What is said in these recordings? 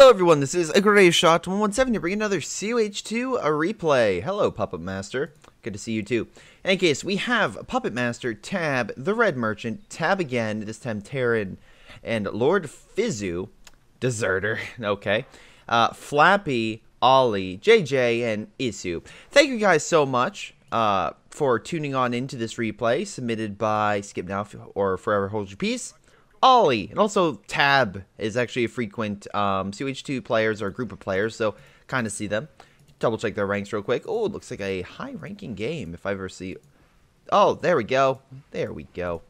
Hello everyone, this is a Greyshot 117 to bring another COH2 replay. Hello Puppet Master, good to see you too. In any case, we have Puppet Master, Tab, the Red Merchant, Tab again, this time Terran, and Lord Fizu, Deserter, okay, Flappy, Ollie, JJ, and Isu. Thank you guys so much for tuning on into this replay submitted by Skip Now or Forever Hold Your Peace. Ollie, and also Tab is actually a frequent COH2 players or a group of players, so kind of see them. Double check their ranks real quick. Oh, it looks like a high ranking game if I ever see. Oh, there we go. There we go.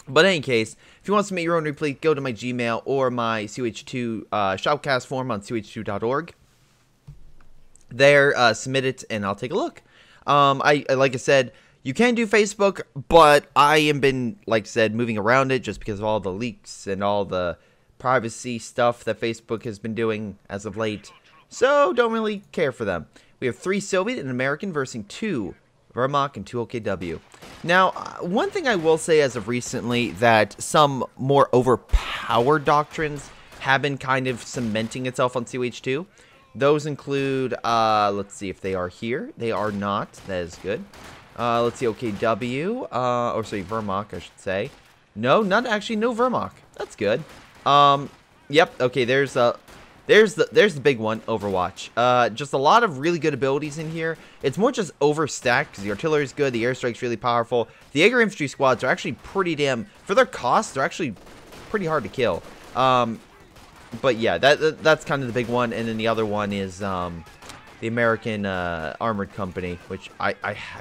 But in any case, if you want to submit your own replay, go to my Gmail or my COH2 shoutcast form on COH2.org. There, submit it and I'll take a look. Like I said, you can do Facebook, but I have been, like I said, moving around it just because of all the leaks and all the privacy stuff that Facebook has been doing as of late. So, don't really care for them. We have 3 Soviet and American versus 2 Vermont and 2 OKW. Now, one thing I will say as of recently that some more overpowered doctrines have been kind of cementing itself on COH2. Those include, let's see if they are here. They are not. That is good. Let's see, OKW, or sorry, Vermont, I should say. No, not actually, no Vermont. That's good. Yep, okay, there's the big one, Overwatch. Just a lot of really good abilities in here. It's more just overstacked, because the artillery is good, the airstrike's really powerful. The Jaeger infantry squads are actually pretty damn, for their costs, they're actually pretty hard to kill. But yeah, that's kind of the big one, and then the other one is, the American Armored Company, which I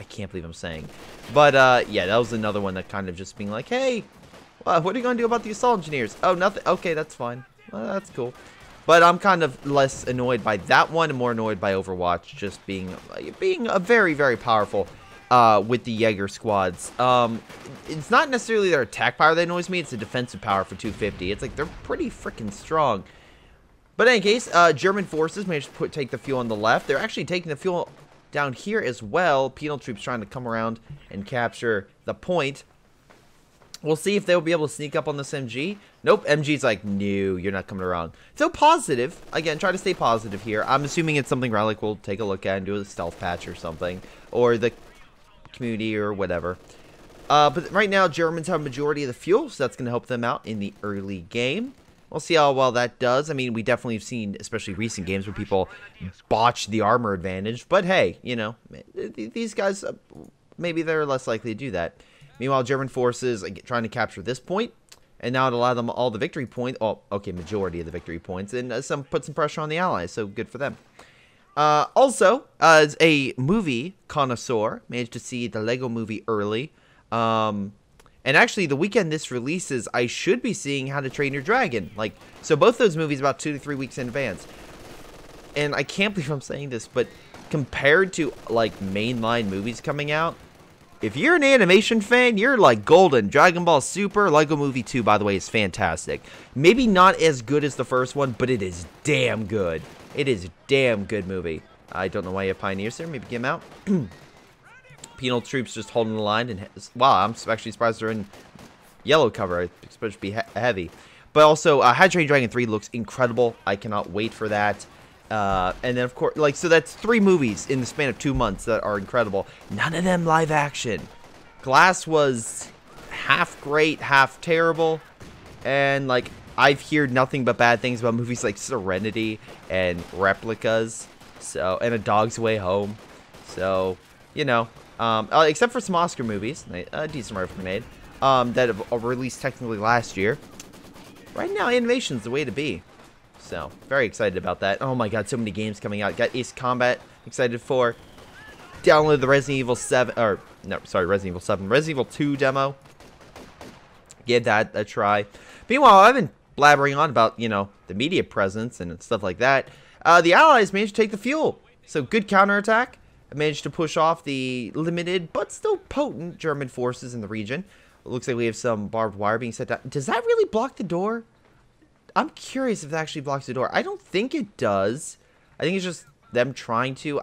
can't believe I'm saying. But, yeah, that was another one that kind of just being like, hey, what are you going to do about the assault engineers? Oh, nothing. Okay, that's fine. Well, that's cool. But I'm kind of less annoyed by that one and more annoyed by Overwatch just being a very, very powerful with the Jaeger squads. It's not necessarily their attack power that annoys me. It's the defensive power for 250. It's like they're pretty freaking strong. But in any case, German forces managed to take the fuel on the left. They're actually taking the fuel down here as well. Penal troops trying to come around and capture the point. We'll see if they'll be able to sneak up on this MG. Nope, MG's like, no, you're not coming around. So positive. Again, try to stay positive here. I'm assuming it's something Relic will take a look at and do a stealth patch or something. Or the community or whatever. But right now, Germans have a majority of the fuel, so that's going to help them out in the early game. We'll see how well that does. I mean, we definitely have seen, especially recent games, where people botch the armor advantage. But hey, you know, these guys, maybe they're less likely to do that. Meanwhile, German forces trying to capture this point, and now it allowed them all the victory points. Oh, okay, majority of the victory points, and put some pressure on the Allies. So good for them. Also, as a movie connoisseur, managed to see the Lego Movie early. And actually, the weekend this releases, I should be seeing How to Train Your Dragon. Like, so both those movies about 2 to 3 weeks in advance. And I can't believe I'm saying this, but compared to, like, mainline movies coming out, if you're an animation fan, you're, like, golden. Dragon Ball Super, Lego Movie 2, by the way, is fantastic. Maybe not as good as the first one, but it is damn good. It is a damn good movie. I don't know why you have Pioneers there. Maybe get them out. Penal troops just holding the line, and wow, I'm actually surprised they're in yellow cover. I expect it to be heavy. But also, How to Train Dragon 3 looks incredible. I cannot wait for that. And then, of course, like, so that's 3 movies in the span of 2 months that are incredible. None of them live action. Glass was half great, half terrible. And, like, I've heard nothing but bad things about movies like Serenity and Replicas. So, and A Dog's Way Home. So, you know. Except for some Oscar movies, a decent rifle grenade, that have released technically last year. Right now, animation's the way to be. So, very excited about that. Oh my god, so many games coming out. Got Ace Combat, excited for. Download the Resident Evil 7, or, no, sorry, Resident Evil 7. Resident Evil 2 demo. Give that a try. Meanwhile, I've been blabbering on about, you know, the media presence and stuff like that. The Allies managed to take the fuel. So, good counterattack. Managed to push off the limited but still potent German forces in the region. It looks like we have some barbed wire being set down. Does that really block the door? I'm curious if that actually blocks the door. I don't think it does. I think it's just them trying to.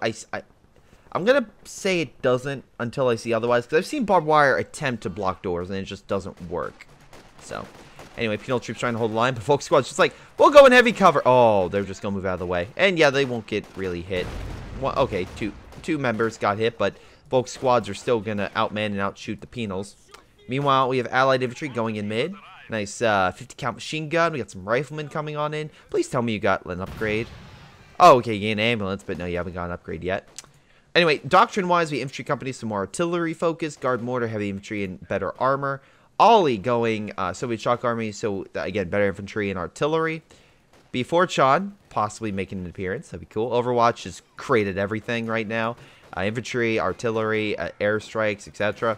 I'm going to say it doesn't until I see otherwise, because I've seen barbed wire attempt to block doors and it just doesn't work. So, Anyway, penal troops trying to hold the line, but Volk squad's just like, we'll go in heavy cover. Oh, they're just going to move out of the way. And yeah, they won't get really hit. Well, okay, two members got hit, but Volk squads are still going to outman and outshoot the penals. Meanwhile, we have allied infantry going in mid. Nice 50 count machine gun. We got some riflemen coming on in. Please tell me you got an upgrade. Oh, okay, you get an ambulance, but no, you haven't got an upgrade yet. Anyway, doctrine-wise, we infantry companies, some more artillery focus, guard mortar, heavy infantry, and better armor. Ollie going Soviet shock army, so again, better infantry and artillery. Before Chon, possibly making an appearance. That'd be cool. Overwatch has created everything right now. Infantry, artillery, airstrikes, etc.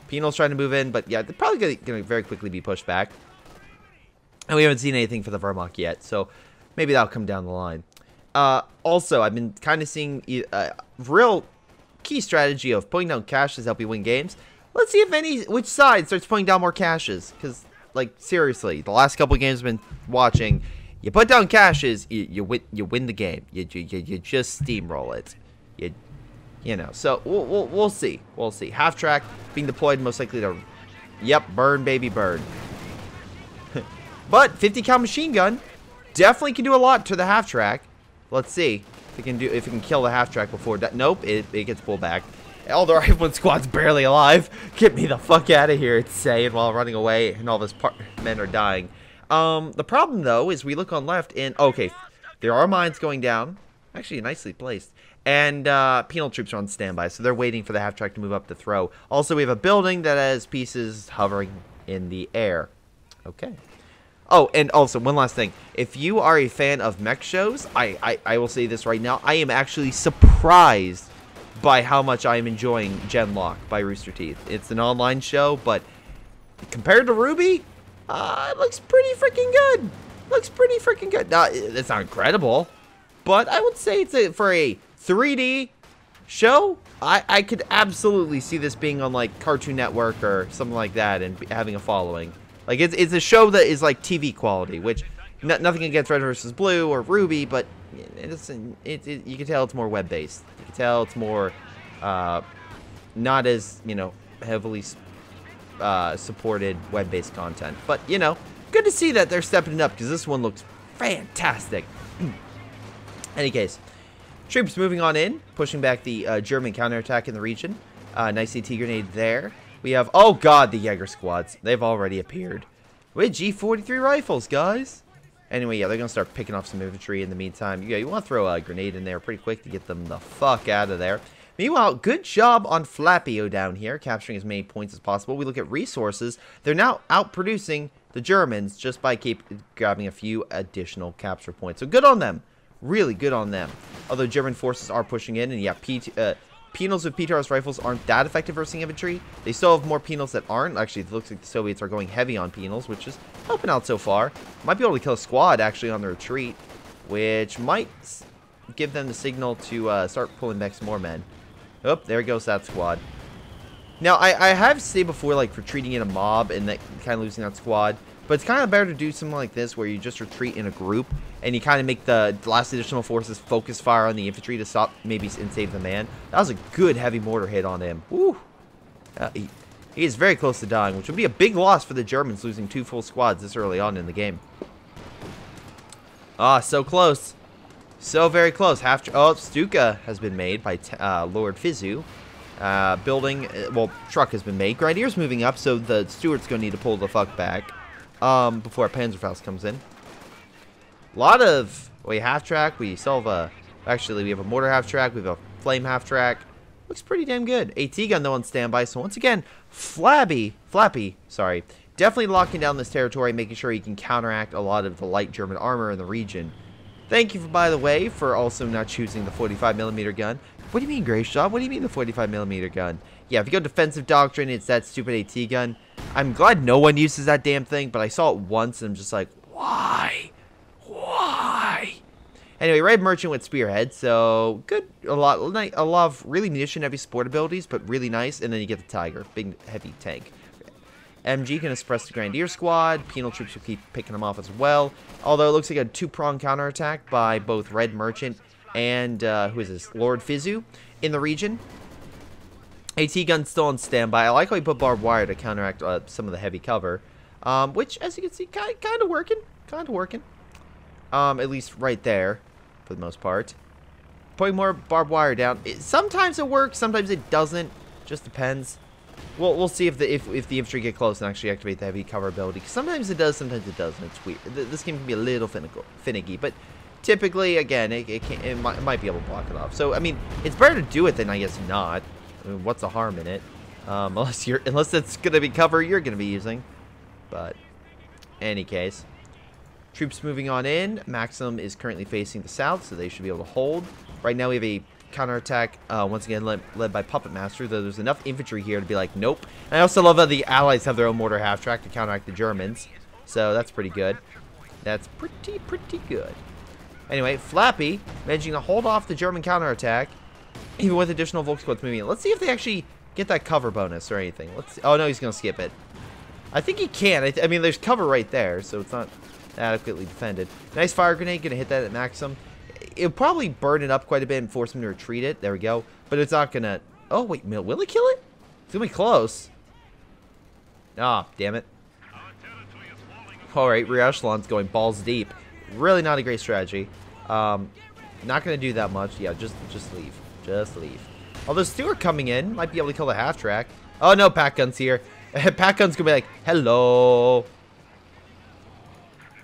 Penal's trying to move in, but yeah, they're probably going to very quickly be pushed back. And we haven't seen anything for the Wehrmacht yet, so maybe that'll come down the line. Also, I've been kind of seeing a real key strategy of putting down caches help you win games. Let's see if which side starts putting down more caches. Because, like, seriously, the last couple of games I've been watching, you put down caches, you win the game. You just steamroll it. You know, so we'll see. We'll see. Half track being deployed most likely to, yep, burn, baby, burn. But 50 cal machine gun definitely can do a lot to the half track. Let's see if it can kill the half track before that. Nope, it gets pulled back. All the rifleman squad's barely alive. Get me the fuck out of here, it's saying while running away, and all those men are dying. The problem though is we look on left and okay, there are mines going down. Actually, nicely placed. And penal troops are on standby, so they're waiting for the half track to move up to throw. Also, we have a building that has pieces hovering in the air. Okay. Oh, and also, one last thing. If you are a fan of mech shows, I will say this right now. I am actually surprised by how much I am enjoying Genlock by Rooster Teeth. It's an online show, but compared to Ruby, it looks pretty freaking good. Looks pretty freaking good. It's not incredible, but I would say for a 3D show, I could absolutely see this being on like Cartoon Network or something like that and having a following. Like, it's a show that is, like, TV quality, which, nothing against Red vs. Blue or Ruby, but you can tell it's more web-based. You can tell it's more, not as, you know, heavily supported web-based content. But, you know, good to see that they're stepping it up, because this one looks fantastic. Any case, troops moving on in, pushing back the German counterattack in the region. Nice AT grenade there. We have, oh god, the Jaeger squads. They've already appeared. With G43 rifles, guys. Anyway, yeah, they're going to start picking off some infantry in the meantime. Yeah, you want to throw a grenade in there pretty quick to get them the fuck out of there. Meanwhile, good job on Flappio down here, capturing as many points as possible. We look at resources. They're now outproducing the Germans just by grabbing a few additional capture points. So good on them. Really good on them. Although German forces are pushing in, and yeah, penals with PTRS rifles aren't that effective versus infantry. They still have more penals that aren't. Actually, it looks like the Soviets are going heavy on penals, which is helping out so far. Might be able to kill a squad, actually, on the retreat, which might give them the signal to start pulling back some more men. Oh, there goes that squad. Now, I have said before, like, retreating in a mob and that kind of losing that squad, but it's kind of better to do something like this where you just retreat in a group and you kind of make the last additional forces focus fire on the infantry to stop maybe and save the man. That was a good heavy mortar hit on him. Woo! He is very close to dying, which would be a big loss for the Germans, losing 2 full squads this early on in the game. Ah, so close. So very close. Oh, Stuka has been made by Lord Fizu. Truck has been made. Grenadiers moving up, so the Stuart's going to need to pull the fuck back before our Panzerfaust comes in. A lot of half track. We still have actually we have a mortar half track. We have a flame half track. Looks pretty damn good. AT gun though on standby. So once again, Flappy, sorry, definitely locking down this territory, making sure he can counteract a lot of the light German armor in the region. Thank you, by the way, for also not choosing the 45mm gun. What do you mean, Greyshot? What do you mean the 45mm gun? Yeah, if you go defensive doctrine, it's that stupid AT gun. I'm glad no one uses that damn thing, but I saw it once and I'm just like, why? Why? Anyway, Red Merchant with Spearhead, so good, a lot of really munition-heavy support abilities, but really nice, and then you get the Tiger, big, heavy tank. MG can suppress the Grenadier squad, penal troops will keep picking them off as well, although it looks like a 2-pronged counterattack by both Red Merchant and, who is this, Lord Fizu in the region. AT gun's still on standby. I like how he put barbed wire to counteract some of the heavy cover. which, as you can see, kind of working. At least right there, for the most part. Putting more barbed wire down. Sometimes it works, sometimes it doesn't. Just depends. We'll see if the infantry get close and actually activate the heavy cover ability. 'Cause sometimes it does, sometimes it doesn't. It's weird. This game can be a little finicky, but typically, again, it might be able to block it off. So, I mean, it's better to do it than, I guess, not. I mean, what's the harm in it? Unless it's gonna be cover you're gonna be using. But, any case. Troops moving on in. Maxim is currently facing the south, so they should be able to hold. Right now we have a counterattack, once again, led by Puppet Master, though there's enough infantry here to be like, nope. And I also love that the Allies have their own mortar half-track to counteract the Germans. So that's pretty good. That's pretty good. Anyway, Flappy managing to hold off the German counterattack, even with additional Volksquads moving in. Let's see if they actually get that cover bonus or anything. Let's see. Oh, no, he's going to skip it. I think he can. I mean, there's cover right there, so it's not adequately defended. Nice fire grenade. Going to hit that at Maxim. It'll probably burn it up quite a bit and force him to retreat it. There we go. But it's not going to... Oh, wait. Will it kill it? It's going to be close. Ah, damn it. Alright, rear echelon's going balls deep. Really not a great strategy. Not going to do that much. Yeah, just leave. Just leave. Although Stuart coming in might be able to kill the half-track. Oh, no, Pack Gun's here. Pack Gun's going to be like, hello.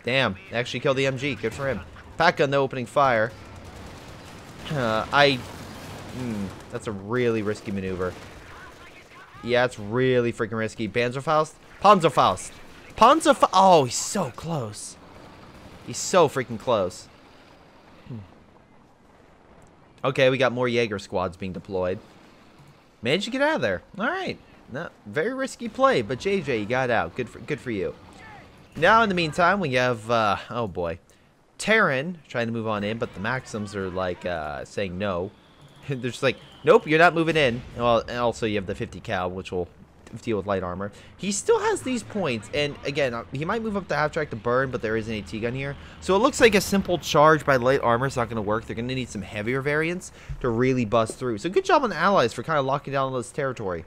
Damn, actually killed the MG. Good for him. Pack Gun, though, opening fire. That's a really risky maneuver. Yeah, it's really freaking risky. Panzerfaust? Panzerfaust. Panzerfaust. Oh, he's so close. He's so freaking close. Okay, we got more Jaeger squads being deployed. Managed to get out of there. All right. No, very risky play, but JJ, you got out. Good for you. Now, in the meantime, we have, oh boy, Terran trying to move on in, but the Maxims are like saying no. They're just like, nope, you're not moving in. Well, and also you have the 50 cal, which will deal with light armor. He still has these points, and again, he might move up the half-track to burn, but there is an AT gun here. So it looks like a simple charge by light armor is not going to work. They're going to need some heavier variants to really bust through. So good job on the Allies for kind of locking down this territory.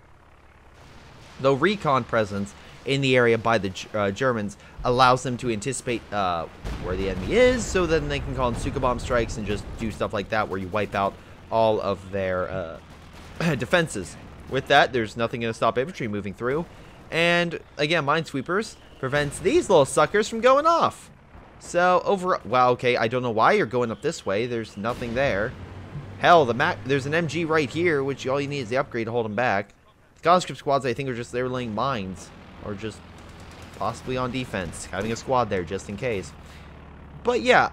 Though recon presence in the area by the Germans allows them to anticipate where the enemy is, so then they can call in Suka bomb strikes and just do stuff like that where you wipe out all of their defenses. With that, there's nothing going to stop infantry moving through. And again, Minesweepers prevents these little suckers from going off. So wow, okay, I don't know why you're going up this way. There's nothing there. Hell, there's an MG right here, which all you need is the upgrade to hold them back. The conscript squads, I think, are just there laying mines, or just possibly on defense, having a squad there just in case. But yeah,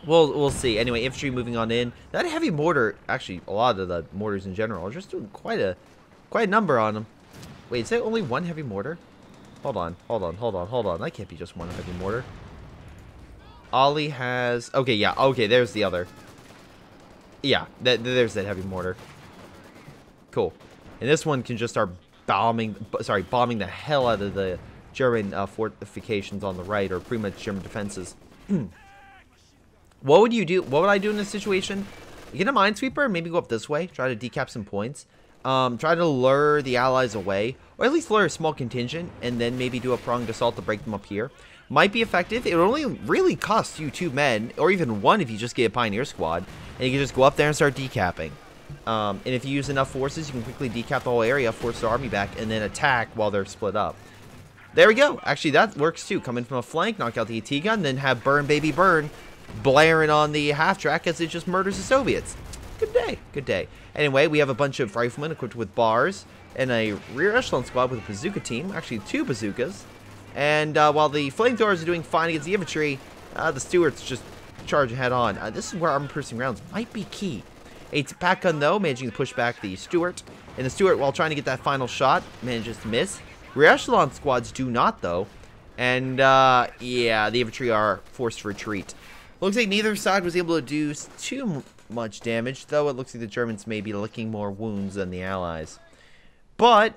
we'll see. Anyway, infantry moving on in. That heavy mortar, actually, a lot of the mortars in general are just doing quite a number on them. Wait, is there only one heavy mortar? Hold on. That can't be just one heavy mortar. Ollie has... Okay, yeah. Okay, there's the other. Yeah, there's that heavy mortar. Cool. And this one can just start bombing the hell out of the German fortifications on the right, or pretty much German defenses. What would you do? What would I do in this situation? You get a Minesweeper, maybe go up this way, try to decap some points. Try to lure the Allies away, or at least lure a small contingent, and then maybe do a pronged assault to break them up here. Might be effective. It would only really cost you 2 men, or even 1 if you just get a Pioneer squad, and you can just go up there and start decapping. And if you use enough forces, you can quickly decap the whole area, force the army back, and then attack while they're split up. There we go. Actually, that works too. Come in from a flank, knock out the AT gun, then have burn baby burn blaring on the half-track as it just murders the Soviets. Good day. Good day. Anyway, we have a bunch of riflemen equipped with bars and a rear echelon squad with a bazooka team. Actually, 2 bazookas. And while the flamethrowers are doing fine against the infantry, the Stuarts just charge head on. This is where armor-piercing rounds might be key. A Pack Gun, though, managing to push back the Stuart. And the Stuart, while trying to get that final shot, manages to miss. Rear echelon squads do not, though. And, yeah, the infantry are forced to retreat. Looks like neither side was able to do too much damage, though it looks like the Germans may be licking more wounds than the Allies. But,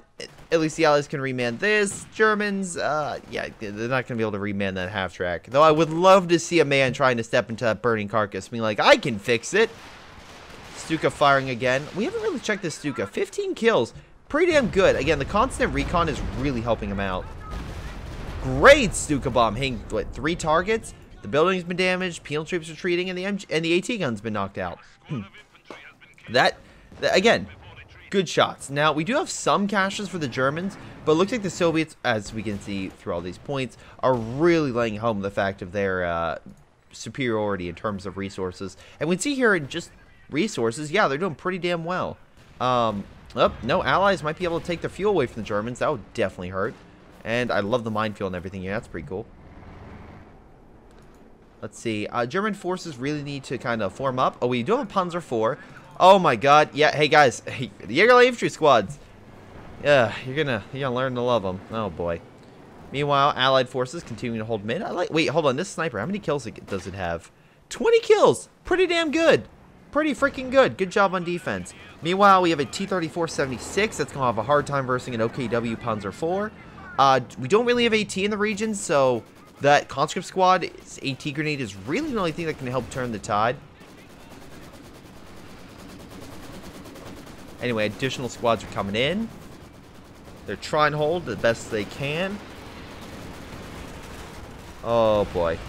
at least the Allies can reman this. Germans, yeah, they're not going to be able to reman that half-track. Though I would love to see a man trying to step into that burning carcass, being like, I can fix it. Stuka firing again. We haven't really checked this Stuka. 15 kills. pretty damn good. Again, the constant recon is really helping him out. Great Stuka bomb, hitting what, 3 targets. The building's been damaged. Penal troops retreating, and the AT gun's been knocked out. that again, good shots. Now we do have some caches for the Germans, but it looks like the Soviets, as we can see through all these points, are really laying home the fact of their superiority in terms of resources. And we see here in just resources, yeah, they're doing pretty damn well. No, allies might be able to take the fuel away from the Germans. That would definitely hurt. And I love the minefield and everything. Yeah, that's pretty cool. Let's see. German forces really need to kind of form up. Oh, we do have a Panzer IV. Oh my God. Yeah. Hey guys. Hey, the Jaeger infantry squads. Yeah, you're gonna learn to love them. Oh boy. Meanwhile, Allied forces continuing to hold mid. Wait, hold on. This sniper. How many kills does it have? 20 kills. Pretty damn good. Pretty freaking good. Good job on defense. Meanwhile, we have a T-34-76 that's gonna have a hard time versing an OKW Panzer IV. We don't really have AT in the region, so that conscript squad, AT grenade is really the only thing that can help turn the tide. Anyway, additional squads are coming in. They're trying to hold the best they can. Oh boy.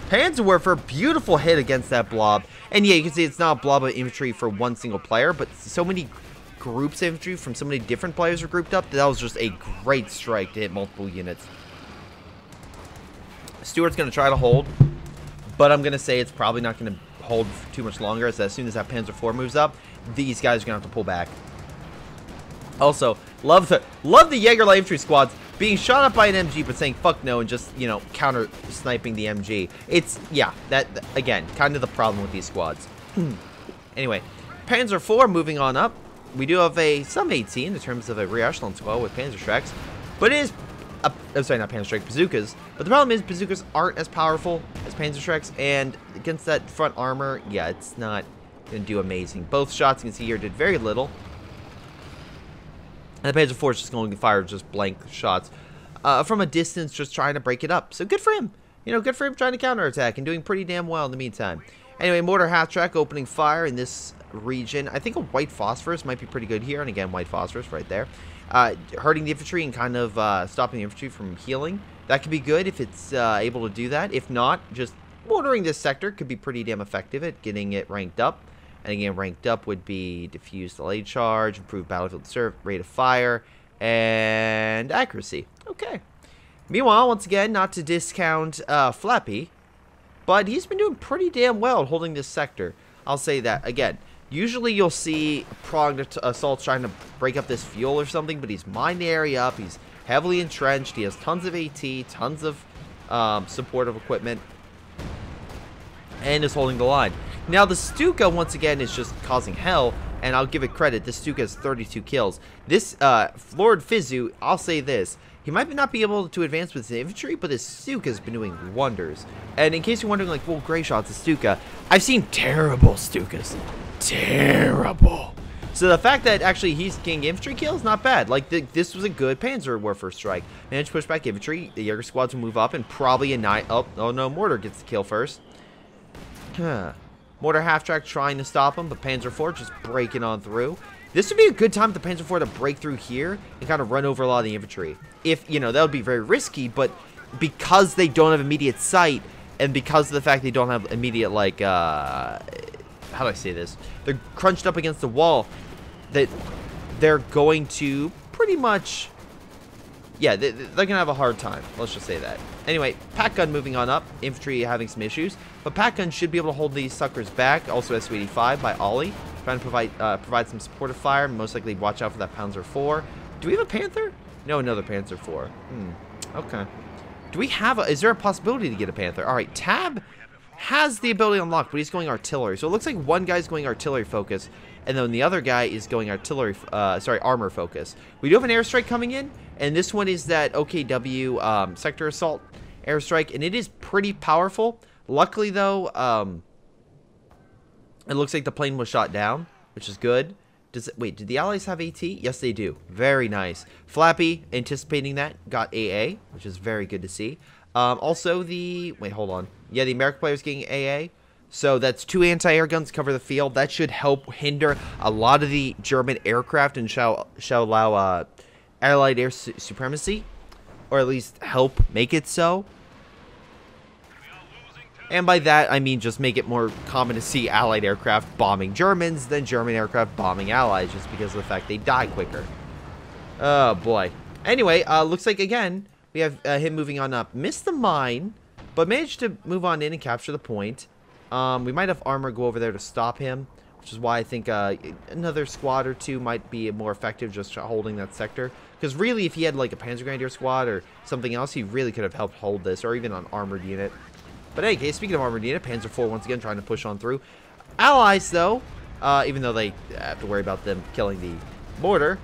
Panzerwerfer, beautiful hit against that blob. And yeah, you can see it's not a blob of infantry for one single player, but so many groups of infantry from so many different players are grouped up that was just a great strike to hit multiple units. Stuart's going to try to hold, but I'm going to say it's probably not going to hold for too much longer, as soon as that Panzer IV moves up, these guys are going to have to pull back. Also, love the Jaeger light infantry squads being shot up by an MG but saying fuck no and just, you know, counter sniping the MG. It's, yeah, that again, kind of the problem with these squads. Anyway, Panzer IV moving on up. We do have some 18 in terms of a rear echelon squad with Panzer Shreks, but it is, I'm sorry, not Panzer Shrek, bazookas. But the problem is bazookas aren't as powerful as Panzer Shreks, and against that front armor, yeah, it's not going to do amazing. Both shots you can see here did very little. And the Panzer IV is just going to fire just blank shots from a distance, just trying to break it up. So good for him. You know, good for him trying to counterattack and doing pretty damn well in the meantime. Anyway, mortar half-track opening fire in this region. I think a white phosphorus might be pretty good here. And again, white phosphorus right there. Hurting the infantry and kind of stopping the infantry from healing. That could be good if it's able to do that. If not, just mortaring this sector could be pretty damn effective at getting it ranked up. And again, ranked up would be diffuse delayed charge, improve battlefield rate of fire, and accuracy. Okay. Meanwhile, once again, not to discount Flappy, but he's been doing pretty damn well holding this sector. I'll say that. Again, usually you'll see pronged assaults trying to break up this fuel or something, but he's mined the area up. He's heavily entrenched. He has tons of AT, tons of supportive equipment, and is holding the line. Now, the Stuka, once again, is just causing hell, and I'll give it credit. This Stuka has 32 kills. This Lord Fizu, I'll say this. He might not be able to advance with his infantry, but this Stuka has been doing wonders. And in case you're wondering, like, well, Greyshot's a Stuka, I've seen terrible Stukas. Terrible. So the fact that actually he's getting infantry kills, not bad. Like, this was a good Panzerwerfer strike. Managed to push back infantry. The Jaeger squads will move up and probably oh no, Mortar gets the kill first. Mortar half-track trying to stop him, but Panzer IV just breaking on through. This would be a good time for the Panzer IV to break through here and kind of run over a lot of the infantry. If, you know, that would be very risky, but because they don't have immediate sight, and because of the fact they don't have immediate, like, how do I say this? They're crunched up against the wall, that they're going to pretty much, yeah, they're going to have a hard time. Let's just say that. Anyway, pack gun moving on up. Infantry having some issues. But pack gun should be able to hold these suckers back. Also Su-85 by Ollie. Trying to provide some supportive fire. Most likely watch out for that Panzer IV. Do we have a Panther? No, another Panzer IV. Okay. Do we have is there a possibility to get a Panther? Alright, Tab has the ability unlocked, but he's going artillery. So it looks like one guy's going artillery focus, and then the other guy is going armor focus. We do have an airstrike coming in, and this one is that OKW sector assault airstrike, and it is pretty powerful. Luckily, though, it looks like the plane was shot down, which is good. Wait, did the Allies have AT? Yes, they do. Very nice. Flappy, anticipating that, got AA, which is very good to see. Also, wait, hold on. Yeah, the American player's getting AA. So that's 2 anti-air guns cover the field. That should help hinder a lot of the German aircraft and shall allow Allied air supremacy, or at least help make it so. And by that, I mean just make it more common to see Allied aircraft bombing Germans than German aircraft bombing Allies, just because of the fact they die quicker. Oh, boy. Anyway, looks like, again, we have him moving on up. Missed the mine, but managed to move on in and capture the point. We might have armor go over there to stop him, which is why I think another squad or two might be more effective just holding that sector. Because really, if he had like a Panzer Grenadier squad or something else, he really could have helped hold this, or even an armored unit. But in any case, speaking of armored unit, Panzer IV once again trying to push on through. Allies, though, even though they have to worry about them killing the border,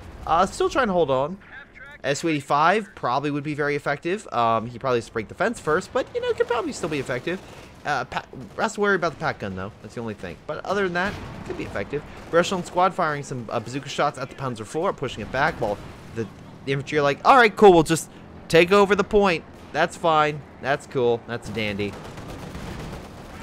still trying to hold on. Su-85 probably would be very effective. He probably has to break the fence first, but, you know, could probably still be effective. Has to worry about the pack gun, though. That's the only thing. But other than that, could be effective. Greyshot squad firing some bazooka shots at the Panzer IV, pushing it back, while the infantry are like, alright, cool, we'll just take over the point. That's fine. That's cool. That's dandy.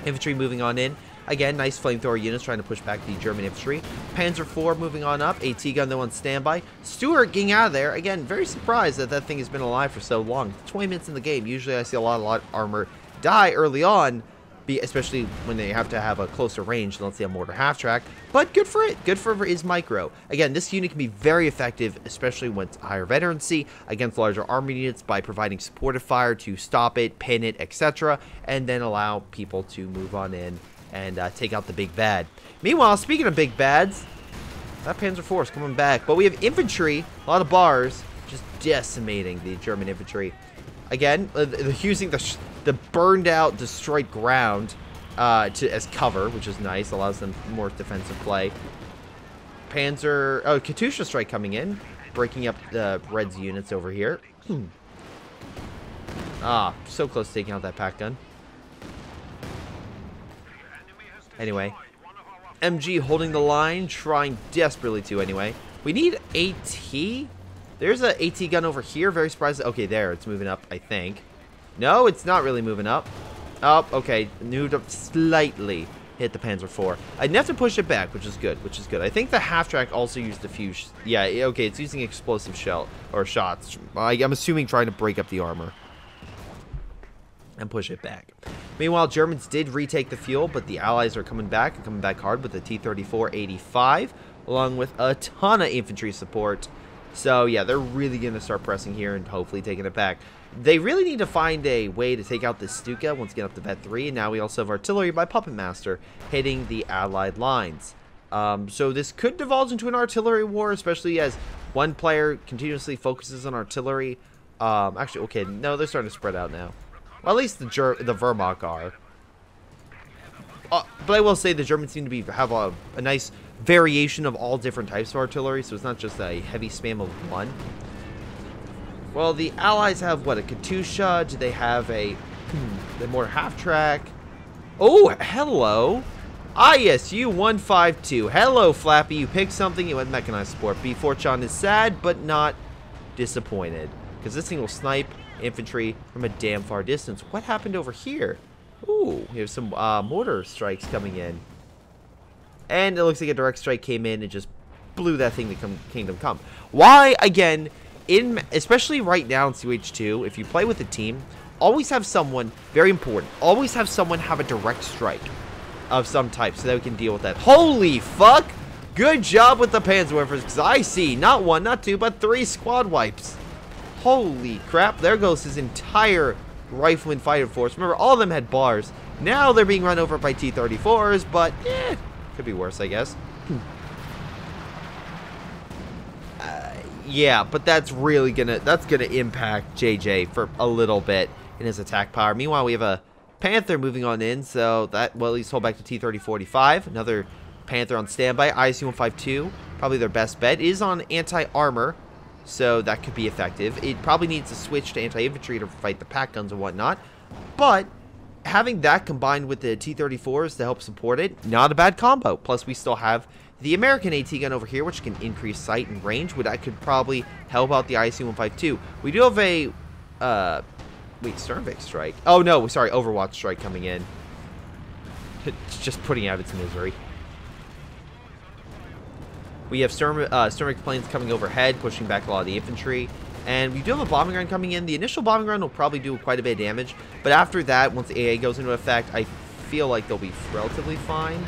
Infantry moving on in. Again, nice flamethrower units trying to push back the German infantry. Panzer IV moving on up. AT gun, though, on standby. Stuart getting out of there. Again, very surprised that that thing has been alive for so long. 20 minutes in the game. Usually I see a lot of armor die early on, especially when they have to have a closer range than, let's say, a mortar half-track. But good for it. Good for his micro. Again, this unit can be very effective, especially when it's higher veterancy, against larger army units by providing supportive fire to stop it, pin it, etc., and then allow people to move on in and take out the big bad. Meanwhile, speaking of big bads, that Panzer IV is coming back. But we have infantry, a lot of bars, just decimating the German infantry. Again, using the burned out, destroyed ground as cover, which is nice. Allows them more defensive play. Katyusha strike coming in, breaking up the Red's units over here. So close to taking out that pack gun. Anyway, MG holding the line, trying desperately to anyway. We need AT. There's an AT gun over here. Very surprised. Okay, there. It's moving up, I think. No, it's not really moving up. Oh, okay. Moved up slightly. Hit the Panzer IV. I didn't have to push it back, which is good. I think the half-track also used the fuse. Yeah, okay. It's using explosive shell or shots. I'm assuming trying to break up the armor and push it back. Meanwhile, Germans did retake the fuel, but the Allies are coming back hard with the T-34-85, along with a ton of infantry support. So, yeah, they're really going to start pressing here and hopefully taking it back. They really need to find a way to take out this Stuka once again up to Vet 3. And now we also have artillery by Puppet Master hitting the Allied lines. So this could divulge into an artillery war, especially as one player continuously focuses on artillery. Actually, okay, no, they're starting to spread out now. Well, at least the Wehrmacht are. But I will say the Germans seem to have a nice variation of all different types of artillery, so it's not just a heavy spam of one. Well, the Allies have, what, a Katyusha? Do they have a more half-track? Oh, hello. ISU 152. Hello, Flappy. You picked something. You went mechanized support. B4chan is sad, but not disappointed, because this thing will snipe infantry from a damn far distance. What happened over here? Ooh, here's some mortar strikes coming in. And it looks like a direct strike came in and just blew that thing to Kingdom Come. Why, again, especially right now in CH2, if you play with a team, always have someone, very important, always have someone have a direct strike of some type so that we can deal with that. Holy fuck! Good job with the Panzerwerfers, because I see not one, not two, but 3 squad wipes. Holy crap, there goes his entire rifleman fighter force. Remember, all of them had bars. Now they're being run over by T-34s, but could be worse, I guess. Yeah, but that's really gonna impact JJ for a little bit in his attack power. Meanwhile, we have a Panther moving on in, so that will at least hold back to T-30-45. Another Panther on standby. ISU-152, probably their best bet, is on anti-armor, so that could be effective. It probably needs to switch to anti-infantry to fight the pack guns and whatnot, but having that combined with the T-34s to help support it, not a bad combo. Plus, we still have the American AT gun over here, which can increase sight and range, which I could probably help out the ISU-152. We do have a, wait, Sternvik strike. Oh, no, sorry, Overwatch strike coming in. It's just putting out its misery. We have sgtMcPains coming overhead, pushing back a lot of the infantry. And we do have a bombing run coming in. The initial bombing run will probably do quite a bit of damage. But after that, once the AA goes into effect, I feel like they'll be relatively fine.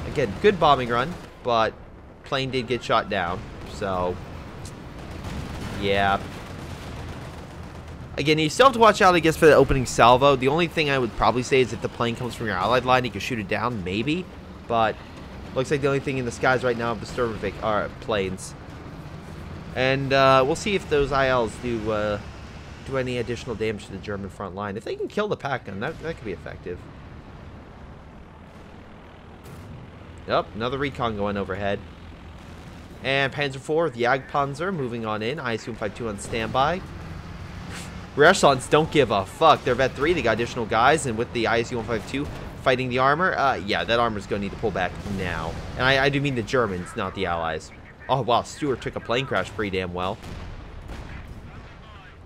Again, good bombing run, but plane did get shot down. So, yeah. Again, you still have to watch out, I guess, for the opening salvo. The only thing I would probably say is if the plane comes from your allied line, you can shoot it down, maybe. But looks like the only thing in the skies right now are the sgtMcPlanes. And we'll see if those ILs do any additional damage to the German front line. If they can kill the pack gun, that could be effective. Yep, another recon going overhead. And Panzer IV with Jagdpanzer moving on in. ISU-152 on standby. Greyshot's don't give a fuck. They're Vet 3. They got additional guys. And with the ISU-152 fighting the armor, yeah, that armor's going to need to pull back now. And I do mean the Germans, not the Allies. Oh, wow. Stewart took a plane crash pretty damn well.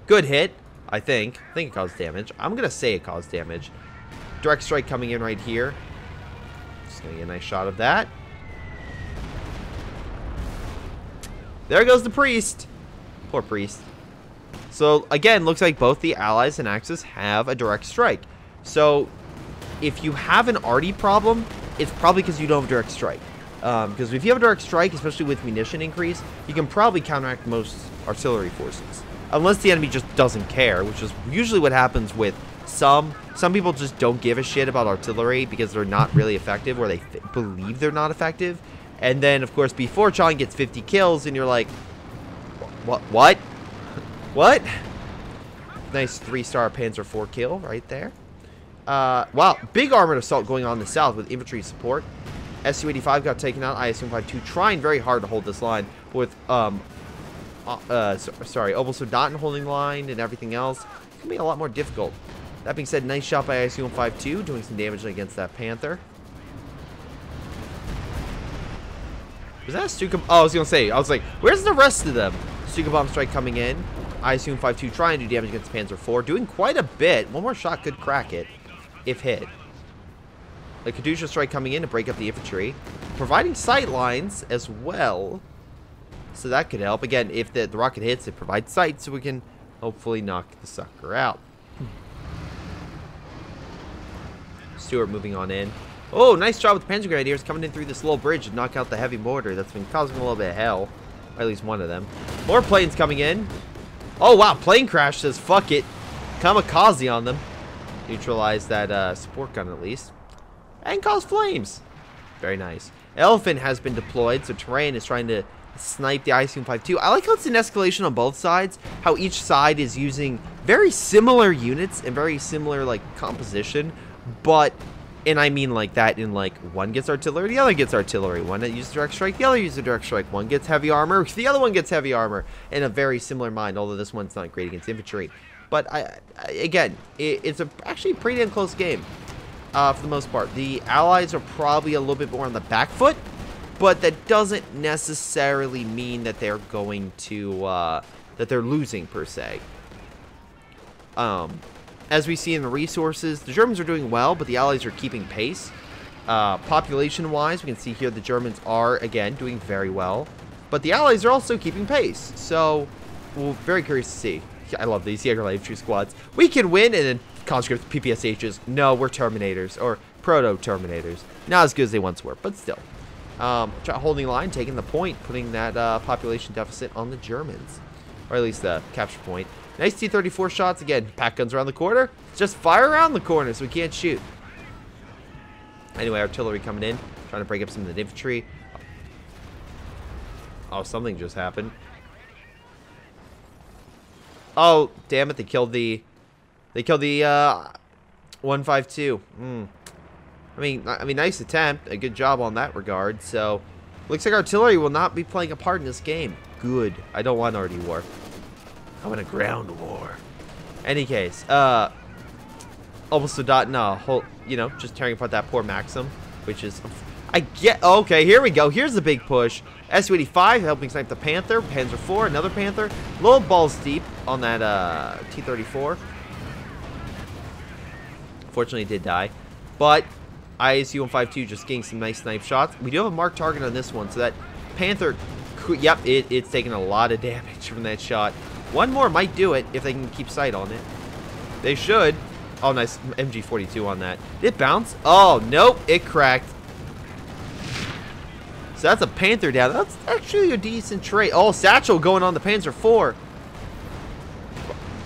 Good hit, I think. I think it caused damage. I'm going to say it caused damage. Direct strike coming in right here. Just going to get a nice shot of that. There goes the priest. Poor priest. So, again, looks like both the Allies and Axis have a direct strike. So, if you have an arty problem, it's probably because you don't have direct strike. Because if you have a direct strike, especially with munition increase, you can probably counteract most artillery forces. Unless the enemy just doesn't care, which is usually what happens with some people just don't give a shit about artillery because they're not really effective, or they believe they're not effective. And then, of course, before Chong gets 50 kills, and you're like, what? What? Nice 3-star Panzer IV kill right there. Wow, big armored assault going on in the south with infantry support. Su-85 got taken out. ISU-152 trying very hard to hold this line with, Obersoldaten holding line and everything else. It's going to be a lot more difficult. That being said, nice shot by ISU-152, doing some damage against that Panther. Was that a Stuka? Oh, I was going to say, where's the rest of them? Stuka bomb strike coming in. ISU-152 trying to do damage against Panzer IV, doing quite a bit. One more shot could crack it, if hit. The Katyusha strike coming in to break up the infantry, providing sight lines as well. So that could help. Again, if the rocket hits, it provides sight, so we can hopefully knock the sucker out. Stewart moving on in. Oh, nice job with the Panzer Grenadiers coming in through this little bridge to knock out the heavy mortar that's been causing a little bit of hell. Or at least one of them. More planes coming in. Oh, wow. Plane crash says, fuck it. Kamikaze on them. Neutralize that support gun at least. And cause flames. Very nice. Elephant has been deployed, so Terrain is trying to snipe the ISU-152. I like how it's an escalation on both sides. How each side is using very similar units and very similar, like, composition. But, and I mean like that in, like, one gets artillery, the other gets artillery. One that uses direct strike, the other uses direct strike. One gets heavy armor, the other one gets heavy armor. In a very similar mind, although this one's not great against infantry. But, again, it's actually a pretty damn close game. For the most part. The Allies are probably a little bit more on the back foot, but that doesn't necessarily mean that they're going to, that they're losing, per se. As we see in the resources, the Germans are doing well, but the Allies are keeping pace. Population-wise, we can see here the Germans are, again, doing very well, but the Allies are also keeping pace, so we're very curious to see. I love these Jaeger infantry squads. We can win, and then conscript PPSHs. No, we're Terminators, or Proto-Terminators. Not as good as they once were, but still. Holding line, taking the point, putting that population deficit on the Germans. Or at least the capture point. Nice T-34 shots. Again, pack guns around the corner. Just fire around the corner so we can't shoot. Anyway, artillery coming in, trying to break up some of the infantry. Oh, something just happened. Oh, damn it, they killed the 152. I mean, nice attempt. A good job on that regard. So, looks like artillery will not be playing a part in this game. Good. I don't want arty war. I want a ground war. Any case, almost just tearing apart that poor Maxim, which is, okay, here we go. Here's the big push. Su-85 helping snipe the Panther. Panzer IV, another Panther. Little balls deep on that T-34. Fortunately, it did die. But ISU-152 just getting some nice snipe shots. We do have a marked target on this one, so that Panther, yep, it's taking a lot of damage from that shot. One more might do it if they can keep sight on it. They should. Oh, nice MG42 on that. Did it bounce? Oh, nope, it cracked. So that's a Panther down. That's actually a decent trade. Oh, Satchel going on the Panzer IV.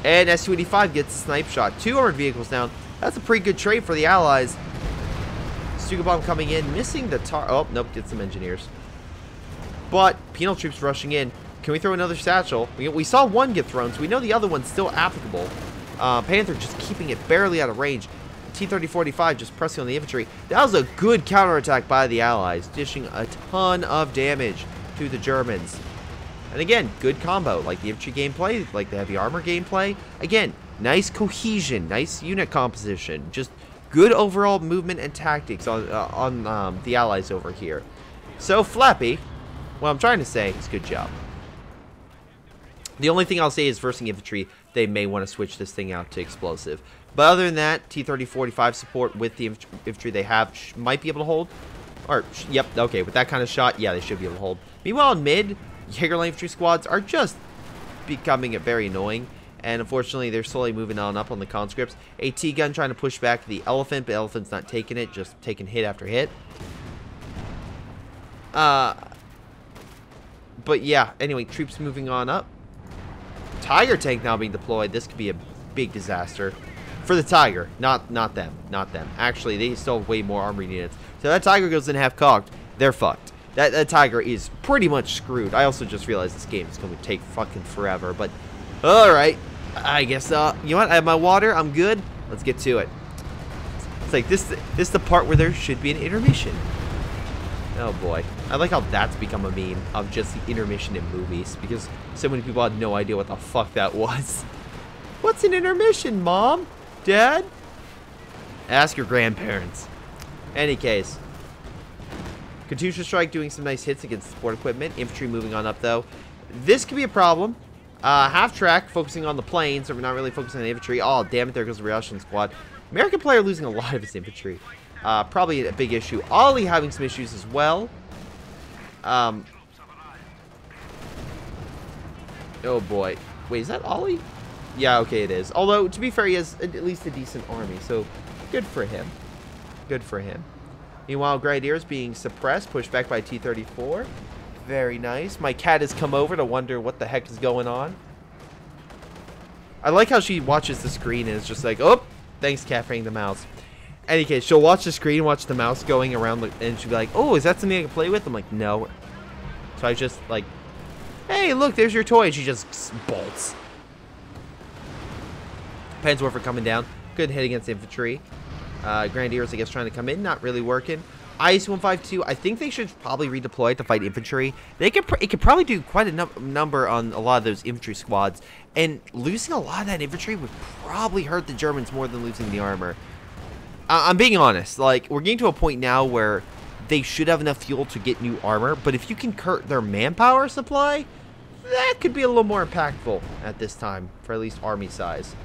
And S-285 gets a snipe shot. 2 armored vehicles down. That's a pretty good trade for the Allies. Stuka Bomb coming in, missing the oh, nope, get some engineers. But penal troops rushing in. Can we throw another Satchel? We saw one get thrown, so we know the other one's still applicable. Panther just keeping it barely out of range. T-30-45 just pressing on the infantry. That was a good counterattack by the Allies, dishing a ton of damage to the Germans. And again, good combo, like the infantry gameplay, like the heavy armor gameplay. Again, nice cohesion, nice unit composition, just good overall movement and tactics on the Allies over here. So, Flappy, what I'm trying to say is good job. The only thing I'll say is versing infantry, they may want to switch this thing out to explosive. But other than that, T-30-45 support with the infantry they have might be able to hold. Or, yep, okay, with that kind of shot, yeah, they should be able to hold. Meanwhile, in mid, Jaeger infantry squads are just becoming very annoying. And unfortunately, they're slowly moving on up on the conscripts. A T-gun trying to push back the Elephant, but Elephant's not taking it, just taking hit after hit. But yeah, anyway, troops moving on up. Tiger tank now being deployed. This could be a big disaster. For the Tiger, not them. Actually, they still have way more armored units. So that Tiger goes in half cocked, they're fucked. That Tiger is pretty much screwed. I also just realized this game is going to take fucking forever. But, alright. I guess, you know what? I have my water. I'm good. Let's get to it. It's like, this is the part where there should be an intermission. Oh, boy. I like how that's become a meme of just the intermission in movies. Because so many people had no idea what the fuck that was. What's an intermission, Mom? Dad? Ask your grandparents. Any case. Katyusha Strike doing some nice hits against support equipment. Infantry moving on up, though. This could be a problem. Half track, focusing on the planes, so we're not really focusing on the infantry. Oh, damn it, there goes the Russian squad. American player losing a lot of his infantry. Probably a big issue. Ollie having some issues as well. Oh, boy. Wait, is that Ollie? Yeah, okay, it is. Although, to be fair, he has at least a decent army, so good for him. Good for him. Meanwhile, Grenadiers being suppressed, pushed back by T-34. Very nice. My cat has come over to wonder what the heck is going on. I like how she watches the screen and is just like, oh, thanks, cat, for the mouse. Any case, she'll watch the screen, watch the mouse going around, and she'll be like, oh, is that something I can play with? I'm like, no. So I just, like, hey, look, there's your toy. And she just bolts. Panzerwerfer coming down. Good hit against infantry. Grenadiers, I guess, trying to come in. Not really working. IS-152, I think they should probably redeploy to fight infantry. It could probably do quite a number on a lot of those infantry squads. And losing a lot of that infantry would probably hurt the Germans more than losing the armor. I'm being honest. Like, we're getting to a point now where they should have enough fuel to get new armor. But if you can cut their manpower supply, that could be a little more impactful at this time for at least army size.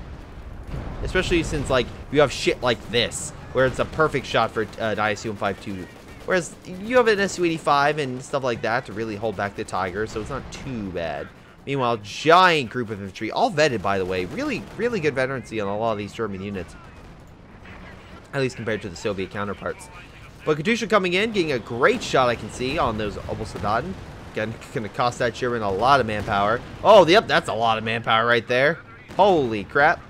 Especially since, like, you have shit like this, where it's a perfect shot for an ISU-152. Whereas you have an Su-85 and stuff like that to really hold back the Tiger, so it's not too bad. Meanwhile, giant group of infantry, all vetted, by the way. Really, really good veterancy on a lot of these German units. At least compared to the Soviet counterparts. But Katyusha coming in, getting a great shot, I can see, on those Obersoldaten. Again, going to cost that German a lot of manpower. Oh, yep, that's a lot of manpower right there. Holy crap.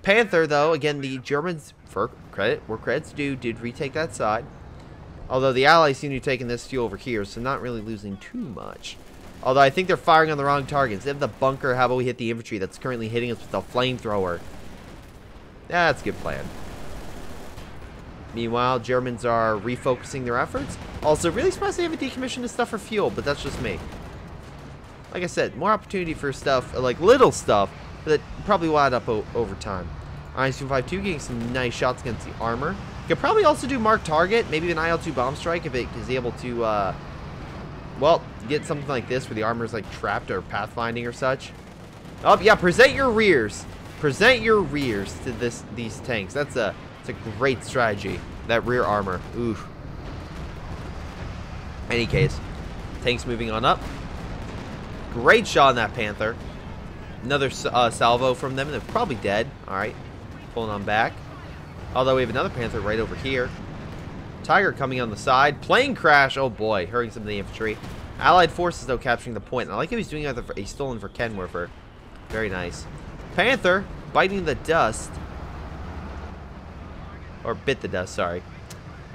Panther, though, again, the Germans, for credit, where credit's due, did retake that side. Although the Allies seem to be taking this few over here, so not really losing too much. Although I think they're firing on the wrong targets. They have the bunker. How about we hit the infantry that's currently hitting us with a flamethrower? That's a good plan. Meanwhile, Germans are refocusing their efforts. Also, really surprised they haven't decommissioned this stuff for fuel, but that's just me. Like I said, more opportunity for stuff, like little stuff, that probably will add up over time. IS-252 getting some nice shots against the armor. Could probably also do mark target, maybe an IL-2 bomb strike if it is able to, well, get something like this where the armor is like trapped or pathfinding or such. Oh yeah, present your rears. Present your rears to these tanks. It's a great strategy. That rear armor. Oof. Any case, tanks moving on up. Great shot on that Panther. Another salvo from them. They're probably dead. All right, pulling on back. Although we have another Panther right over here. Tiger coming on the side. Plane crash. Oh boy, hurting some of the infantry. Allied forces though capturing the point. And I like how he's doing it with a stolen for Kenworfer. Very nice. Panther biting the dust. Or bit the dust, sorry.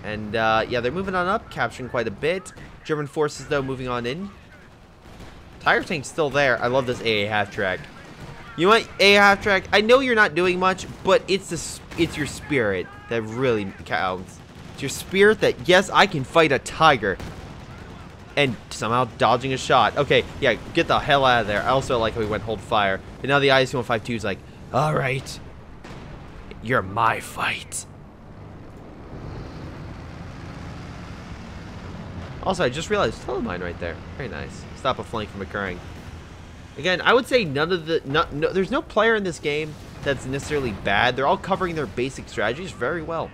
And yeah, they're moving on up, capturing quite a bit. German forces though moving on in. Tiger tank's still there. I love this AA half track. You know what, AA half track? I know you're not doing much, but it's your spirit that really counts. It's your spirit that, yes, I can fight a tiger. And somehow dodging a shot. Okay, yeah, get the hell out of there. I also like how he went hold fire. And now the IS-152 is like, all right, you're my fight. Also, I just realized telemine right there. Very nice. Stop a flank from occurring. Again, I would say there's no player in this game that's necessarily bad. They're all covering their basic strategies very well.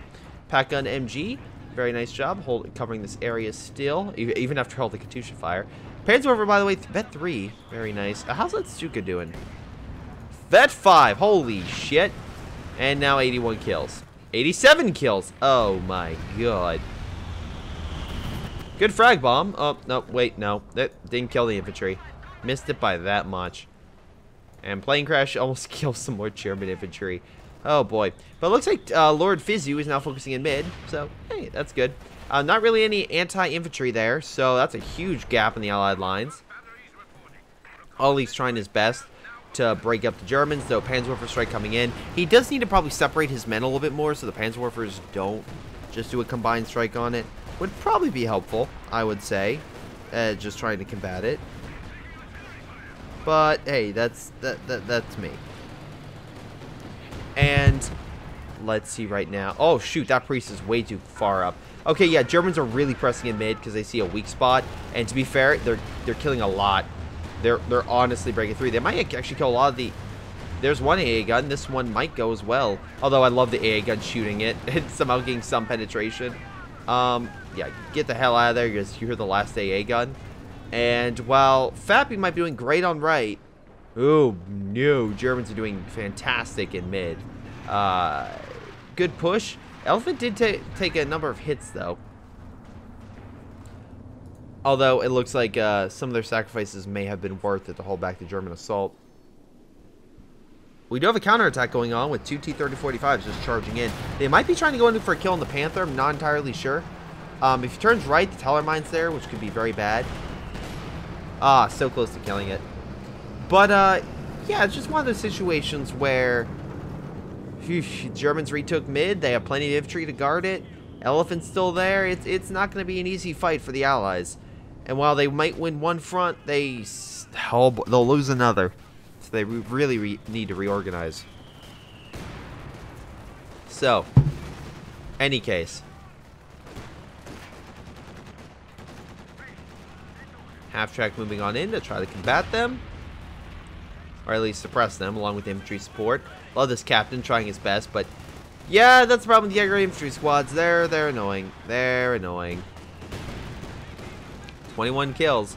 Pack gun MG, very nice job covering this area still, even after all the Katusha fire. Panzerwerfer, by the way, Vet 3, very nice. How's that Stuka doing? Vet 5, holy shit. And now 81 kills. 87 kills. Oh my god. Good frag bomb. Oh, no, wait, no. That didn't kill the infantry. Missed it by that much. And plane crash almost kills some more German infantry. Oh, boy. But it looks like Lord Fizu is now focusing in mid. So, hey, that's good. Not really any anti-infantry there. So, that's a huge gap in the Allied lines. Ollie's trying his best to break up the Germans, though Panzerwerfer strike coming in. He does need to probably separate his men a little bit more so the Panzerwerfers don't just do a combined strike on it. Would probably be helpful, I would say, just trying to combat it. But hey, that's me. And let's see right now. Oh shoot, that priest is way too far up. Okay, yeah, Germans are really pressing in mid because they see a weak spot. And to be fair, they're killing a lot. They're honestly breaking through. They might actually kill a lot of the. There's one AA gun. This one might go as well. Although I love the AA gun shooting it and somehow getting some penetration. Yeah, get the hell out of there because you hear the last AA gun. And while Fappy might be doing great on right, oh no, Germans are doing fantastic in mid. Good push. Elephant did take a number of hits though. Although it looks like some of their sacrifices may have been worth it to hold back the German assault. We do have a counterattack going on with two T-30-45s just charging in. They might be trying to go in for a kill on the Panther. I'm not entirely sure. If he turns right, the Teller mine's there, which could be very bad. Ah, so close to killing it. But, yeah, it's just one of those situations where Germans retook mid. They have plenty of infantry to guard it. Elephant's still there. It's not going to be an easy fight for the Allies. And while they might win one front, they'll lose another. So they really need to reorganize. So, any case. Half-track moving on in to try to combat them. Or at least suppress them along with infantry support. Love this captain trying his best, but yeah, that's the problem with the Jaeger infantry squads. They're annoying. They're annoying. 21 kills.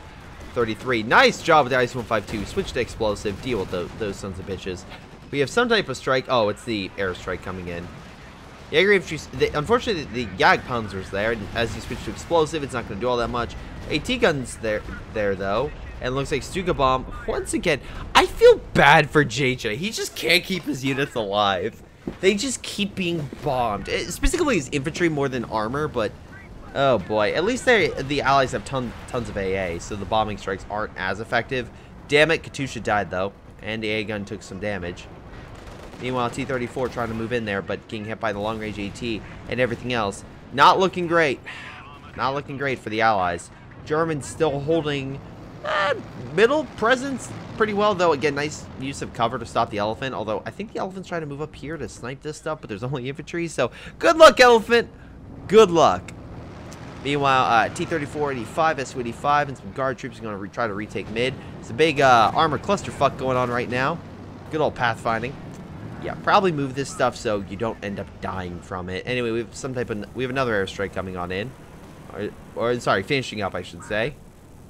33. Nice job with the IS-152. Switch to explosive. Deal with those sons of bitches. We have some type of strike. Oh, it's the airstrike coming in. Jaeger infantry. Unfortunately, the Jagdpanzer's there. And as you switch to explosive, it's not going to do all that much. AT guns there though. And it looks like Stuka bomb. Once again, I feel bad for JJ. He just can't keep his units alive. They just keep being bombed. Specifically his infantry more than armor, but oh boy. At least the Allies have tons of AA, so the bombing strikes aren't as effective. Damn it, Katusha died though. And the AA gun took some damage. Meanwhile, T-34 trying to move in there, but getting hit by the long-range AT and everything else. Not looking great. Not looking great for the Allies. Germans still holding middle presence pretty well, though. Again, nice use of cover to stop the Elephant, although I think the Elephant's trying to move up here to snipe this stuff, but there's only infantry, so good luck, Elephant. Good luck. Meanwhile, T-34-85, Su-85, and some guard troops are going to try to retake mid. It's a big armor clusterfuck going on right now. Good old pathfinding. Yeah, probably move this stuff so you don't end up dying from it. Anyway, we have another airstrike coming on in. Or sorry, finishing up, I should say.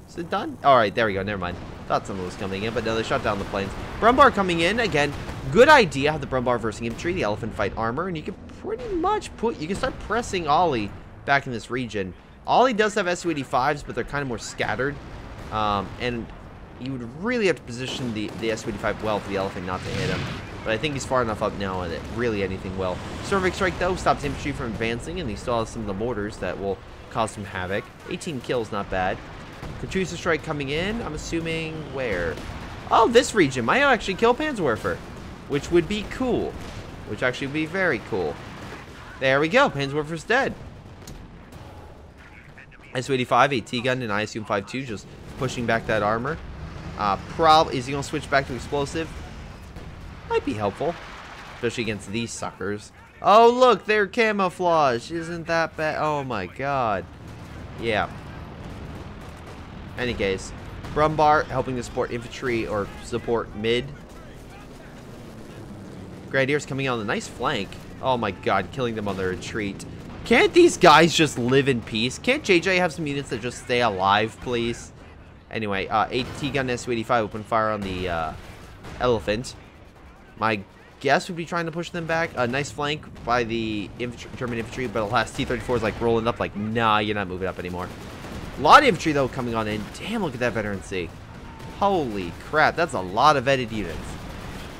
Is it done? Alright, there we go, never mind. Thought someone was coming in, but no, they shot down the planes. Brumbar coming in, again, good idea how the Brumbar versus infantry, the elephant fight armor, and you can pretty much you can start pressing Ollie back in this region. Ollie does have Su-85s, but they're kind of more scattered. And you would really have to position the Su-85 well for the elephant not to hit him. But I think he's far enough up now that really anything will. Cervic Strike, though, stops infantry from advancing, and he still has some of the mortars that will cause some havoc. 18 kills, not bad. Katusha Strike coming in, I'm assuming where? Oh, this region might actually kill Panzerwerfer, which would be cool. Which actually would be very cool. There we go, Panzerwerfer's dead. Su-85, a T-gun, and I assume 5.2, just pushing back that armor. Is he going to switch back to explosive? Might be helpful, especially against these suckers. Oh, look, they're camouflage. Isn't that bad? Oh, my God. Yeah. Any case, Brumbar helping to support infantry or support mid. Grenadiers coming on a nice flank. Oh, my God, killing them on their retreat. Can't these guys just live in peace? Can't JJ have some units that just stay alive, please? Anyway, AT gun Su-85 open fire on the elephant. My guess would be trying to push them back. A nice flank by the German infantry, but alas, T-34 is like rolling up like, nah, you're not moving up anymore. A lot of infantry, though, coming on in. Damn, look at that veteran C. Holy crap, that's a lot of vetted units.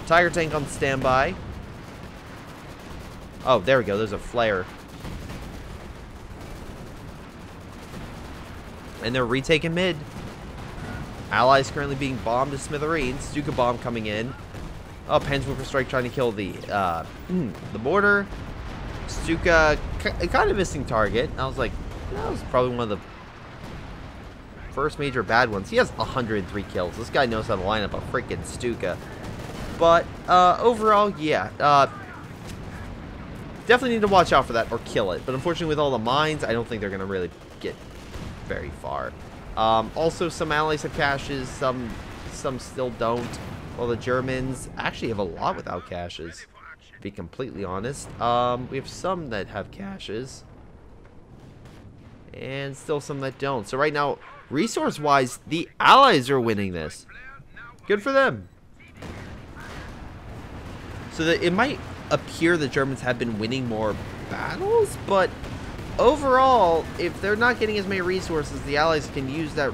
Tiger tank on standby. Oh, there we go, there's a flare. And they're retaking mid. Allies currently being bombed to smithereens. Stuka bomb coming in. Oh, Panzerwerfer Strike trying to kill the mortar. Stuka kind of missing target. I was like, that was probably one of the first major bad ones. He has 103 kills. This guy knows how to line up a freaking Stuka. But overall, yeah. Definitely need to watch out for that or kill it. But unfortunately, with all the mines, I don't think they're going to really get very far. Also, some allies have caches, some still don't. Well, the Germans actually have a lot without caches, to be completely honest. We have some that have caches, and still some that don't. So right now, resource-wise, the allies are winning this. Good for them. So that it might appear the Germans have been winning more battles, but overall, if they're not getting as many resources, the Allies can use that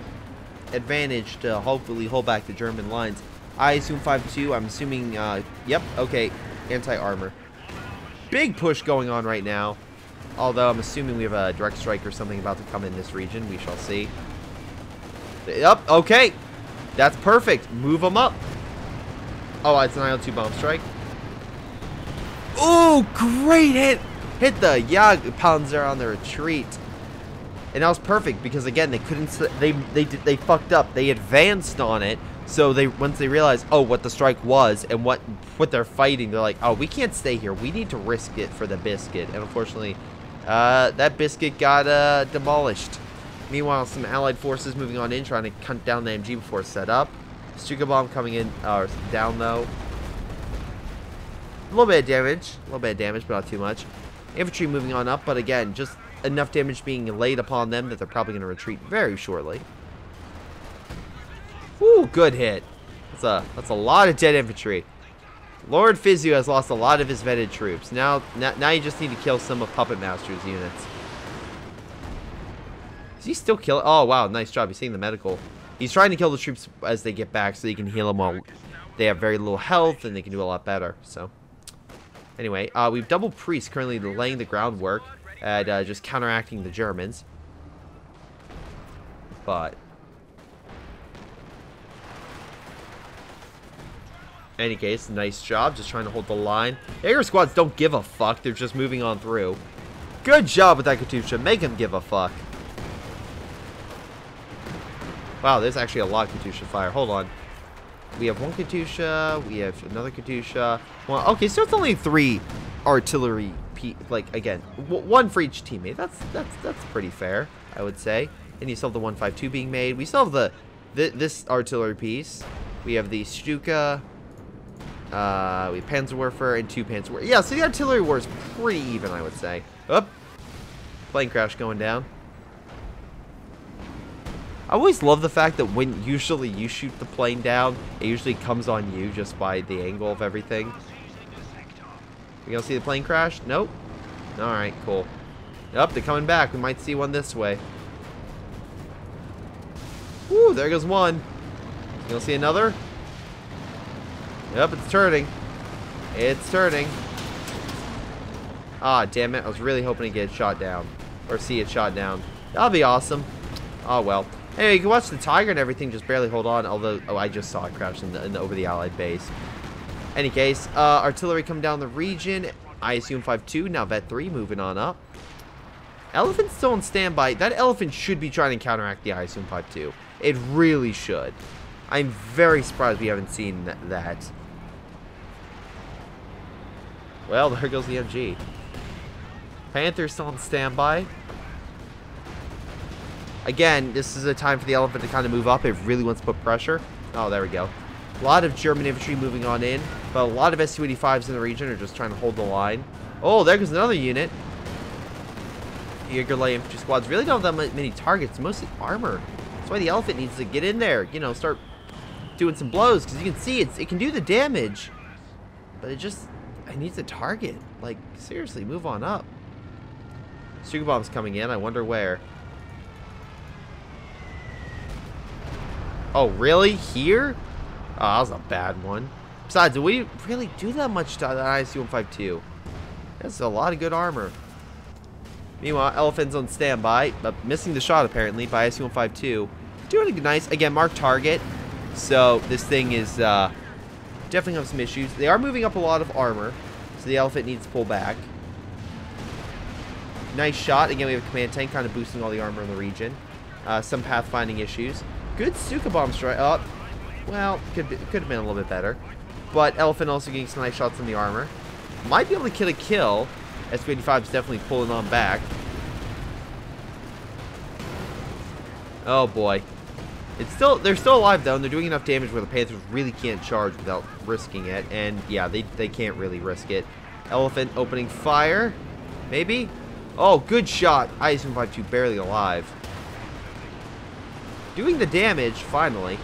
advantage to hopefully hold back the German lines. I assume 5-2. I'm assuming, yep, okay, anti-armor. Big push going on right now. Although I'm assuming we have a direct strike or something about to come in this region. We shall see. Yep, okay. That's perfect. Move them up. Oh, it's an IL-2 bomb strike. Oh, great hit. Hit the Jagdpanzer on the retreat. And that was perfect because, again, they couldn't... They fucked up. They advanced on it. So once they realized, oh, what the strike was and what they're fighting, they're like, oh, we can't stay here. We need to risk it for the biscuit. And unfortunately, that biscuit got demolished. Meanwhile, some allied forces moving on in, trying to hunt down the MG before it's set up. Stuka bomb coming in, down though. A little bit of damage, but not too much. Infantry moving on up, but again, just enough damage being laid upon them that they're probably going to retreat very shortly. Woo, good hit. That's a lot of dead infantry. Lord Fizu has lost a lot of his vetted troops. Now you just need to kill some of Puppet Master's units. Is he still killing? Oh, wow, nice job. He's seeing the medical. He's trying to kill the troops as they get back so he can heal them while they have very little health and they can do a lot better. So, anyway, we've double Priest currently laying the groundwork at just counteracting the Germans. But any case, nice job. Just trying to hold the line. Jaeger squads don't give a fuck. They're just moving on through. Good job with that Katusha. Make them give a fuck. Wow, there's actually a lot of Katusha fire. Hold on. We have one Katusha. We have another Katusha. Well, okay, so it's only 3 artillery. Like, again, one for each teammate. That's pretty fair, I would say. And you still have the 152 being made. We still have this artillery piece. We have the Stuka. We have Panzerwerfer and 2 Panzerwerfer. Yeah, so the artillery war is pretty even, I would say. Up. Plane crash going down. I always love the fact that when usually you shoot the plane down, it usually comes on you just by the angle of everything. We gonna see the plane crash? Nope. Alright, cool. Yep, they're coming back. We might see one this way. Woo, there goes one. You gonna see another? Yep, it's turning. It's turning. Ah, damn it. I was really hoping to get it shot down. Or see it shot down. That'll be awesome. Oh, well. Anyway, you can watch the Tiger and everything just barely hold on. Although, oh, I just saw it crash over the Allied base. Any case, artillery come down the region. I assume 5-2. Now Vet 3 moving on up. Elephant's still on standby. That elephant should be trying to counteract the I assume 5-2. It really should. I'm very surprised we haven't seen that. Well, there goes the MG. Panther's still on standby. Again, this is a time for the elephant to kind of move up. It really wants to put pressure. Oh, there we go. A lot of German infantry moving on in, but a lot of Su-85s in the region are just trying to hold the line. Oh, there goes another unit. Jägerle infantry squads really don't have that many targets, mostly armor. That's why the elephant needs to get in there, you know, start doing some blows, because you can see it can do the damage, but it needs a target. Like, seriously, move on up. Sugar bomb's coming in. I wonder where. Oh, really? Here? Oh, that was a bad one. Besides, do we really do that much to that ISU-152? That's a lot of good armor. Meanwhile, Elephant's on standby, but missing the shot apparently by ISU-152. Doing nice. Again, marked target. So this thing is definitely have some issues. They are moving up a lot of armor, so the Elephant needs to pull back. Nice shot. Again, we have a command tank kind of boosting all the armor in the region. Some pathfinding issues. Good Stuka bomb strike. Oh, well, could have been a little bit better. But Elephant also getting some nice shots on the armor. Might be able to get a kill. Su-85 is definitely pulling on back. Oh boy. They're still alive though, and they're doing enough damage where the Panthers really can't charge without risking it. And yeah, they can't really risk it. Elephant opening fire. Maybe? Oh, good shot. ISU-152 barely alive. Doing the damage, finally.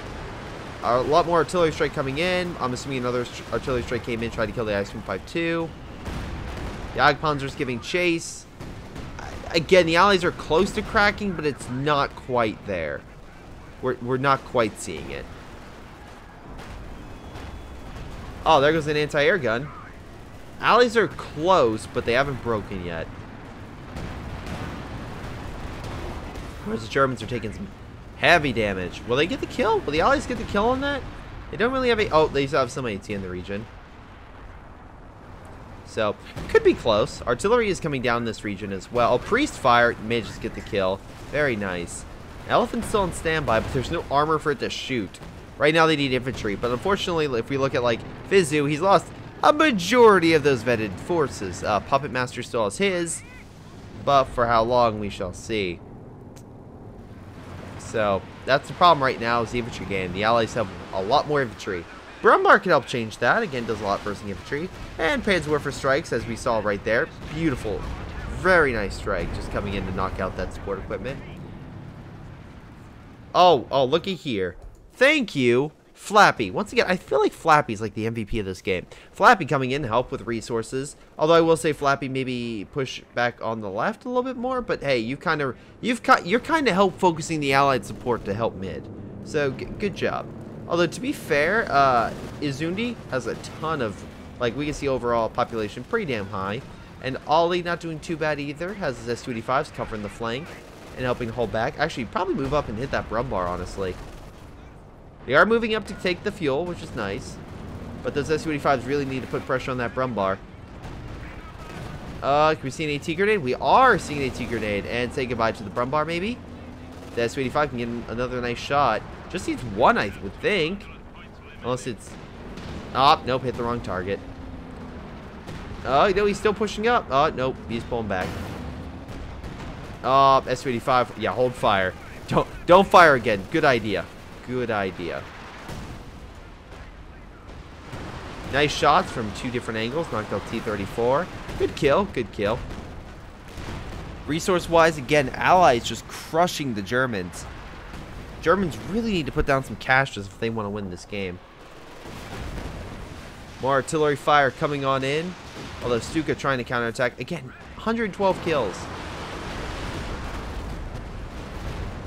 A lot more artillery strike coming in. I'm assuming another artillery strike came in, tried to kill the ISU-152. The Jagdpanzer's giving chase. Again, the Allies are close to cracking, but it's not quite there. We're not quite seeing it. Oh, there goes an anti-air gun. Allies are close, but they haven't broken yet. Whereas the Germans are taking some heavy damage. Will they get the kill? Will the Allies get the kill on that? They don't really have a... Oh, they still have some AT in the region. So, could be close. Artillery is coming down this region as well. Oh, Priest Fire manages to get the kill. Very nice. Elephant's still on standby, but there's no armor for it to shoot. Right now they need infantry, but unfortunately, if we look at, like, Fizu, he's lost a majority of those vetted forces. Puppet Master still has his, but for how long, we shall see. So, that's the problem right now is the infantry game. The Allies have a lot more infantry. Brumbar can help change that. Again, does a lot for infantry. And Panzerwerfer strikes, as we saw right there. Beautiful. Very nice strike. Just coming in to knock out that support equipment. Oh, looky here. Thank you, Flappy. Once again, I feel like Flappy's like the MVP of this game. Flappy coming in to help with resources. Although I will say Flappy maybe push back on the left a little bit more. But hey, you're kind of help focusing the Allied support to help mid. So good job. Although, to be fair, Izundi has a ton of, like, we can see overall population pretty damn high. And Ollie not doing too bad either. Has his S-285s covering the flank and helping hold back. Actually, probably move up and hit that Brumbar, honestly. They are moving up to take the fuel, which is nice. But those S-285s really need to put pressure on that Brumbar. Can we see an AT grenade? We are seeing an AT grenade. And say goodbye to the Brumbar, maybe? The S-285 can get another nice shot. Just needs one, I would think. Unless it's... Oh, nope, hit the wrong target. Oh, no, he's still pushing up. Oh, nope, he's pulling back. Oh, S-285. Yeah, hold fire. Don't fire again. Good idea. Good idea. Nice shots from 2 different angles. Knocked out T-34. Good kill. Good kill. Resource-wise, again, Allies just crushing the Germans. Germans really need to put down some caches if they want to win this game. More artillery fire coming on in. Although Stuka trying to counterattack. Again, 112 kills.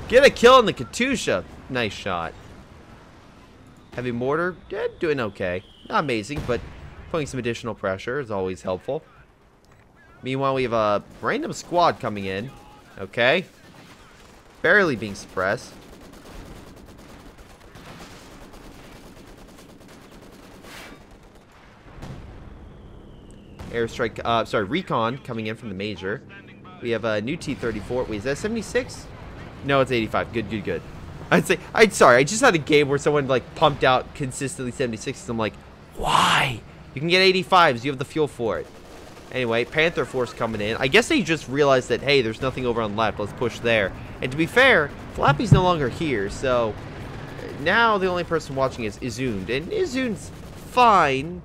Get a kill in the Katusha. Nice shot. Heavy mortar, yeah, doing okay. Not amazing, but putting some additional pressure is always helpful. Meanwhile, we have a random squad coming in. Okay. Barely being suppressed. Airstrike, sorry, recon coming in from the major. We have a new T-34. Wait, is that 76? No, it's 85. Good, good, good. Sorry, I just had a game where someone, like, pumped out consistently 76s. I'm like, why? You can get 85s. You have the fuel for it. Anyway, Panther Force coming in. I guess they just realized that, hey, there's nothing over on left. Let's push there. And to be fair, Flappy's no longer here. So, now the only person watching is Izund. And Izund's fine,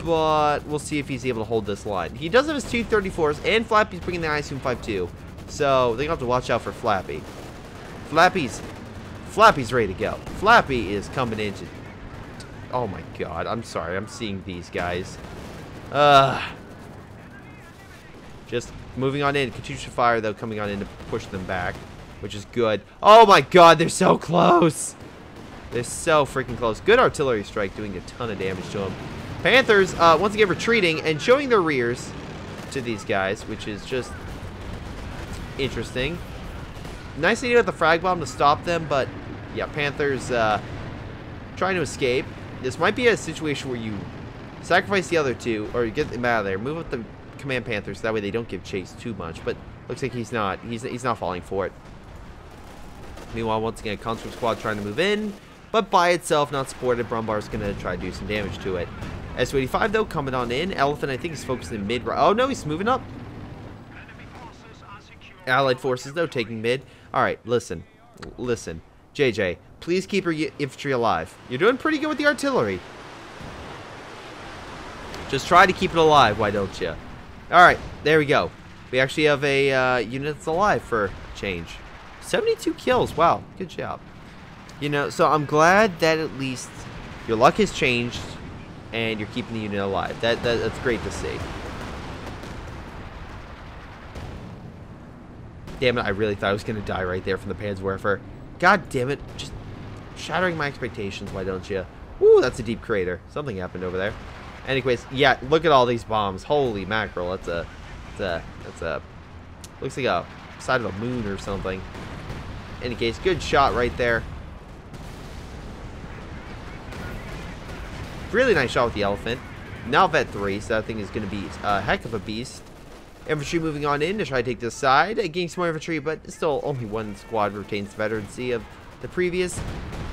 but we'll see if he's able to hold this line. He does have his T-34s, and Flappy's bringing the ISU 5.2. So, they're going to have to watch out for Flappy. Flappy's ready to go. Flappy is coming into... Oh my god, I'm sorry. I'm seeing these guys. Just moving on in. Katusha fire, though, coming on in to push them back, which is good. Oh my god, they're so close. They're so freaking close. Good artillery strike, doing a ton of damage to them. Panthers, once again, retreating and showing their rears to these guys, which is just interesting. Nice idea with the frag bomb to stop them, but yeah, Panthers trying to escape. This might be a situation where you sacrifice the other two, or you get them out of there. Move up the command Panthers, that way they don't give chase too much. But looks like he's not falling for it. Meanwhile, once again, conscript squad trying to move in, but by itself, not supported. Brumbar's going to try to do some damage to it. Su-85 though coming on in. Elephant, I think, is focused in mid. Oh no, he's moving up. Allied forces though taking mid. All right, listen. JJ, please keep your infantry alive. You're doing pretty good with the artillery. Just try to keep it alive, why don't you? Alright, there we go. We actually have a unit that's alive for change. 72 kills, wow, good job. You know, so I'm glad that at least your luck has changed and you're keeping the unit alive. That's great to see. Damn it, I really thought I was going to die right there from the Panzerwerfer. God damn it, just shattering my expectations, why don't you? Ooh, that's a deep crater. Something happened over there. Anyways, yeah, look at all these bombs. Holy mackerel, that's a looks like a side of a moon or something. In any case, good shot right there. Really nice shot with the elephant. Now vet 3, so that thing is going to be a heck of a beast. Infantry moving on in to try to take this side, getting some more infantry, but still only one squad retains the veterancy of the previous.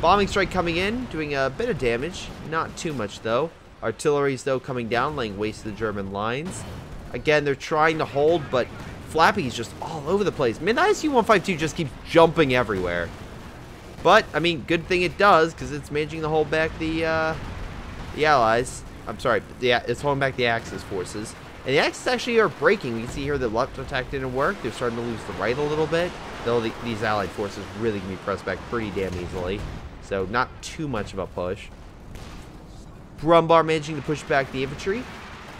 Bombing strike coming in, doing a bit of damage, not too much though. Artillery's though coming down, laying waste to the German lines. Again, they're trying to hold, but Flappy's just all over the place. Man, the ISU-152 just keeps jumping everywhere. But, I mean, good thing it does, because it's managing to hold back the Allies. I'm sorry, yeah, it's holding back the Axis forces. And the Axis actually are breaking. You can see here the left attack didn't work. They're starting to lose the right a little bit. Though these Allied forces really can be pressed back pretty damn easily. So not too much of a push. Brumbar managing to push back the infantry.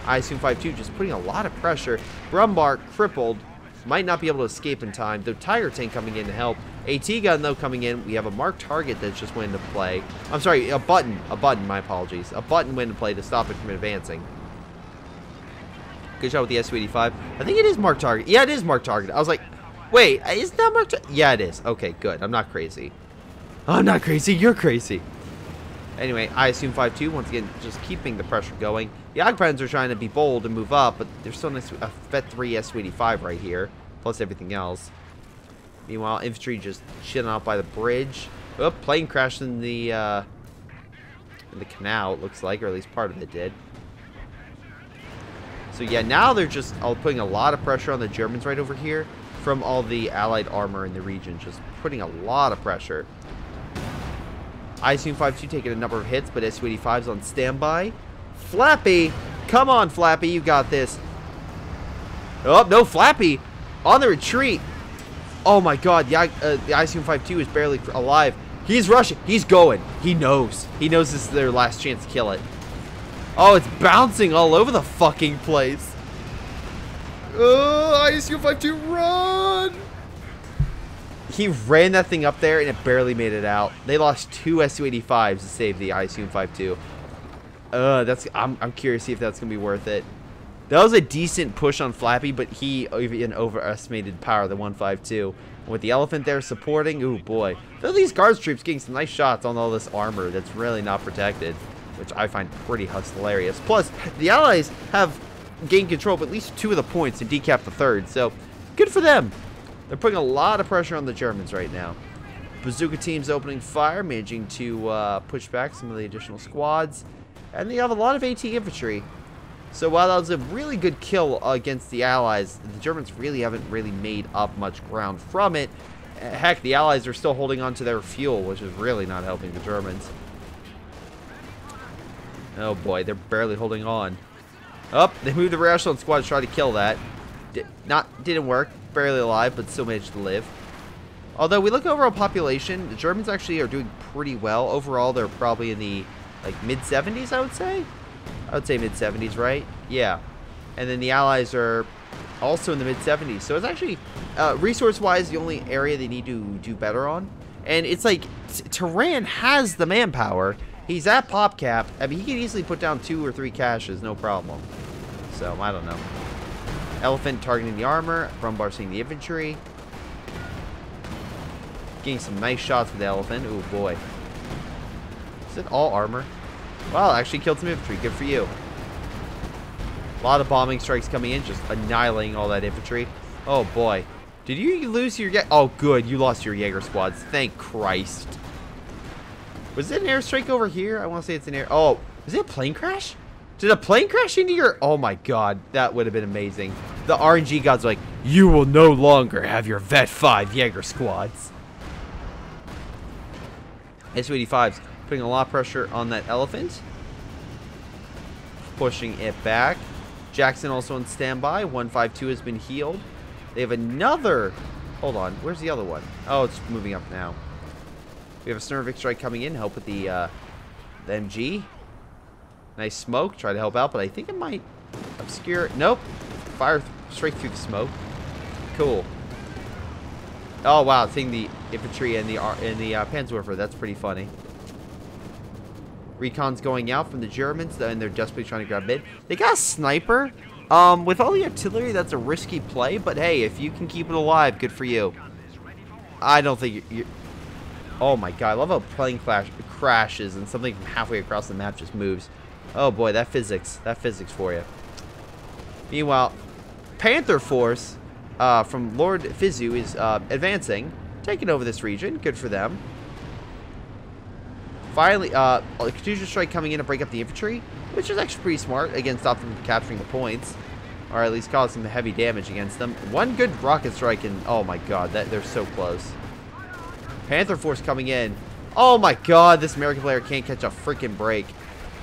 ISU-52 just putting a lot of pressure. Brumbar crippled. Might not be able to escape in time. The Tiger tank coming in to help. AT gun though coming in. We have a marked target that's just went into play. I'm sorry, a button. A button, my apologies. A button went into play to stop it from advancing. Good job with the Su-85. I think it is marked target. Yeah, it is marked target. I was like, wait, is that marked target? Yeah, it is. Okay, good. I'm not crazy. I'm not crazy. You're crazy. Anyway, ISU-52, once again, just keeping the pressure going. The Ogpens are trying to be bold and move up, but there's still a Vet 3 Su-85 right here, plus everything else. Meanwhile, infantry just chilling out by the bridge. Oh, plane crashed in the canal, it looks like, or at least part of it did. So yeah, now they're just putting a lot of pressure on the Germans right over here from all the Allied armor in the region, just putting a lot of pressure. ISU-52 taking a number of hits, but Su-85's on standby. Flappy, come on, Flappy, you got this. Oh, no, Flappy on the retreat. Oh, my God, the ICU-52 is barely alive. He's rushing. He's going. He knows. He knows this is their last chance to kill it. Oh, it's bouncing all over the fucking place. Oh, ICU-52, run! He ran that thing up there, and it barely made it out. They lost 2 Su-85s to save the ICU-52. I'm curious to see if that's going to be worth it. That was a decent push on Flappy, but he even overestimated the power of the 152. With the elephant there supporting, ooh boy. Though these guards troops getting some nice shots on all this armor that's really not protected, which I find pretty hilarious. Plus, the allies have gained control of at least 2 of the points and decapped the 3rd, so good for them. They're putting a lot of pressure on the Germans right now. Bazooka team's opening fire, managing to push back some of the additional squads, and they have a lot of AT infantry. So while that was a really good kill against the Allies, the Germans really haven't made up much ground from it. Heck, the Allies are still holding on to their fuel, which is really not helping the Germans. Oh boy, they're barely holding on. Oh, they moved the rear echelon squad to try to kill that. Didn't work. Barely alive, but still managed to live. Although we look overall population, the Germans actually are doing pretty well. Overall, they're probably in the mid-70s, I would say. I would say mid-70s, right? Yeah. And then the Allies are also in the mid-70s. So it's actually, resource-wise, the only area they need to do better on. And it's like, Tehran has the manpower. He's at pop cap. I mean, he can easily put down 2 or 3 caches, no problem. So, I don't know. Elephant targeting the armor. Brumbar seeing the infantry. Getting some nice shots with the elephant. Ooh, boy. Is it all armor? Wow, actually killed some infantry. Good for you. A lot of bombing strikes coming in, just annihilating all that infantry. Oh, boy. Did you lose your... Oh, good. You lost your Jaeger squads. Thank Christ. Was it an airstrike over here? I want to say it's an air... Oh, was it a plane crash? Did a plane crash into your... Oh, my God. That would have been amazing. The RNG gods are like, you will no longer have your Vet 5 Jaeger squads. Su-85's putting a lot of pressure on that elephant. Pushing it back. Jackson also on standby. 152 has been healed. They have another... Hold on. Where's the other one? Oh, it's moving up now. We have a Snurvik strike coming in. Help with the MG. Nice smoke. Try to help out, but I think it might obscure... Nope. Fire straight through the smoke. Cool. Oh, wow. Seeing the infantry and the Panzerwerfer. That's pretty funny. Recon's going out from the Germans, and they're desperately trying to grab mid. They got a sniper. With all the artillery, that's a risky play, but hey, if you can keep it alive, good for you. I don't think you're... Oh my God, I love how plane crashes and something from halfway across the map just moves. Oh boy, that physics for you. Meanwhile, Panther Force from Lord Fizu is advancing, taking over this region. Good for them. Finally, a Katyusha strike coming in to break up the infantry, which is actually pretty smart. Again, stop them from capturing the points, or at least cause some heavy damage against them. One good rocket strike, and oh my God, they're so close. Panther Force coming in. Oh my God, this American player can't catch a freaking break.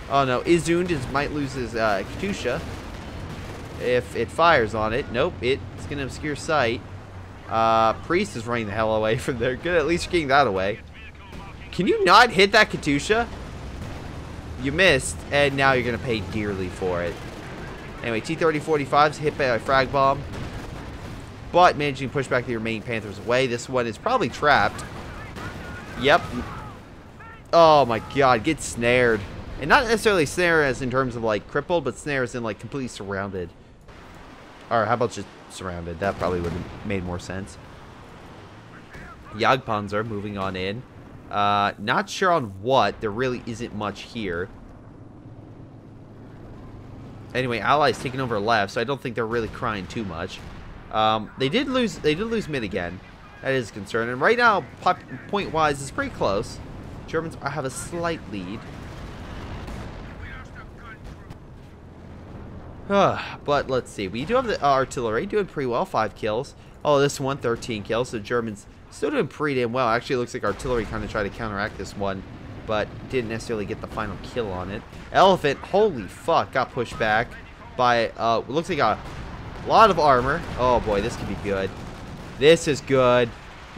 Oh no, Izund might lose his Katyusha if it fires on it. Nope, it's gonna obscure sight. Priest is running the hell away from there. Good, at least getting that away. Can you not hit that Katyusha? You missed, and now you're going to pay dearly for it. Anyway, T-30-45's hit by a frag bomb, but managing to push back the remaining Panthers away. This one is probably trapped. Yep. Oh my God, get snared. And not necessarily snare as in terms of like crippled, but snare as in like completely surrounded. Or how about just surrounded? That probably would have made more sense. Jagdpanzer moving on in. Not sure on what. There really isn't much here. Anyway, Allies taking over left, so I don't think they're really crying too much. They did lose mid again. That is a concern. And right now, point-wise, it's pretty close. Germans have a slight lead. But let's see. We do have the artillery doing pretty well. 5 kills. Oh, this one, 13 kills. So Germans still doing pretty damn well. Actually, it looks like artillery kind of tried to counteract this one. but didn't necessarily get the final kill on it. Elephant, holy fuck, got pushed back by, looks like a lot of armor. Oh boy, this could be good. This is good.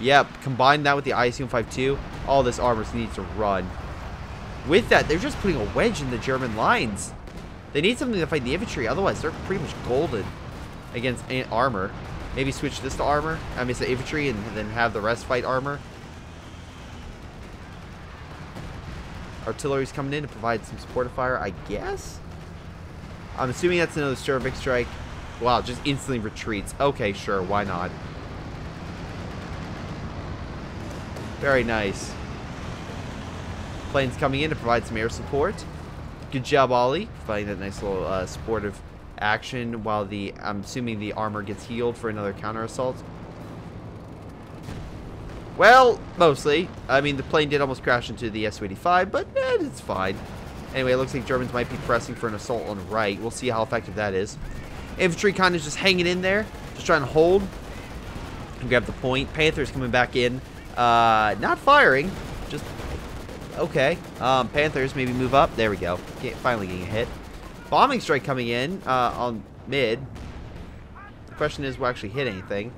Yep, combine that with the ICM-52, all this armor needs to run. With that, they're just putting a wedge in the German lines. They need something to fight the infantry, otherwise they're pretty much golden against armor. Maybe switch this to armor, I mean, it's the infantry, and then have the rest fight armor. Artillery's coming in to provide some supportive fire, I guess? I'm assuming that's another Cervic strike. Wow, just instantly retreats. Okay, sure, why not? Very nice. Planes coming in to provide some air support. Good job, Ollie. Providing that nice little supportive action while I'm assuming the armor gets healed for another counter assault. Well, mostly. I mean, the plane did almost crash into the Su-85, but it's fine. Anyway, it looks like Germans might be pressing for an assault on the right. We'll see how effective that is. Infantry kind of just hanging in there, just trying to hold and grab the point. Panthers coming back in. Not firing, just okay. Panthers maybe move up. There we go. Finally getting a hit. Bombing strike coming in on mid. The question is, will actually hit anything?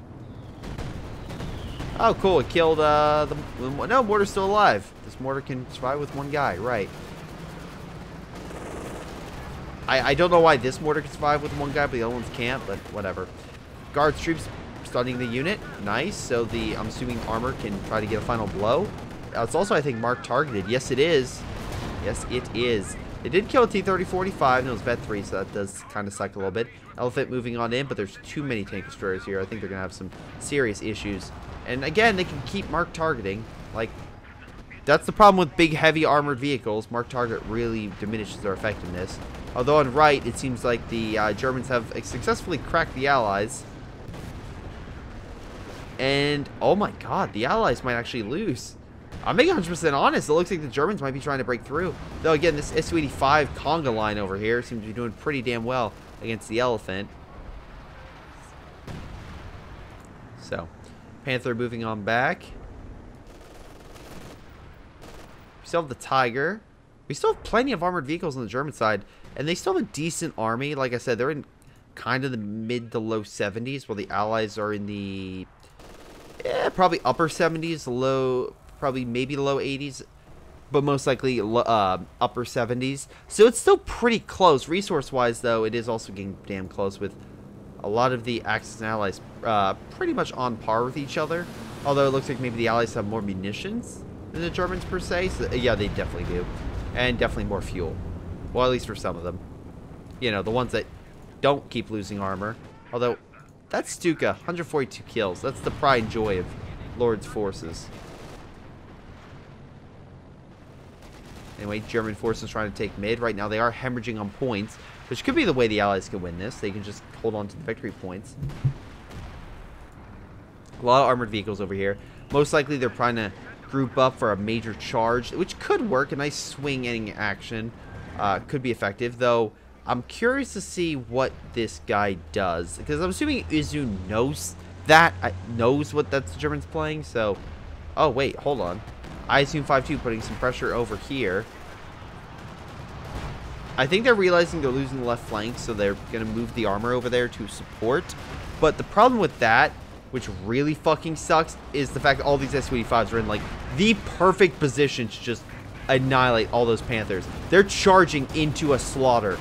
Oh, cool. It killed no, mortar's still alive. This mortar can survive with one guy, right? I don't know why this mortar can survive with one guy, but the other ones can't. But whatever. Guards troops stunning the unit. Nice. So I'm assuming armor can try to get a final blow. It's also, I think, marked targeted. Yes, it is. Yes, it is. It did kill a T-30-45, and it was Vet 3, so that does kind of suck a little bit. Elephant moving on in, but there's too many tank destroyers here. I think they're going to have some serious issues. And again, they can keep marked targeting. Like, that's the problem with big, heavy armored vehicles. Marked target really diminishes their effectiveness. Although on right, it seems like the Germans have successfully cracked the Allies. And, oh my god, the Allies might actually lose. I'm being 100% honest. It looks like the Germans might be trying to break through. Though, again, this Su-85 conga line over here seems to be doing pretty damn well against the Elephant. So, Panther moving on back. We still have the Tiger. We still have plenty of armored vehicles on the German side. And they still have a decent army. Like I said, they're in kind of the mid to low 70s, while the Allies are in the probably upper 70s, low, probably maybe low 80s, but most likely upper 70s. So it's still pretty close. Resource-wise, though, it is also getting damn close with a lot of the Axis and Allies pretty much on par with each other. Although it looks like maybe the Allies have more munitions than the Germans, per se. So, yeah, they definitely do. And definitely more fuel. Well, at least for some of them. You know, the ones that don't keep losing armor. Although, that's Stuka, 142 kills. That's the pride and joy of Lord's forces. Anyway, German forces trying to take mid. Right now, they are hemorrhaging on points, which could be the way the Allies can win this. They can just hold on to the victory points. A lot of armored vehicles over here. Most likely, they're trying to group up for a major charge, which could work. A nice swing-ending action could be effective, though. I'm curious to see what this guy does, because I'm assuming Izu knows that, knows what that's the Germans playing. So, oh wait, hold on. I assume 5-2 putting some pressure over here. I think they're realizing they're losing the left flank, so they're gonna move the armor over there to support. But the problem with that, which really fucking sucks, is the fact that all these Su-85s are in like the perfect position to just annihilate all those Panthers. They're charging into a slaughter.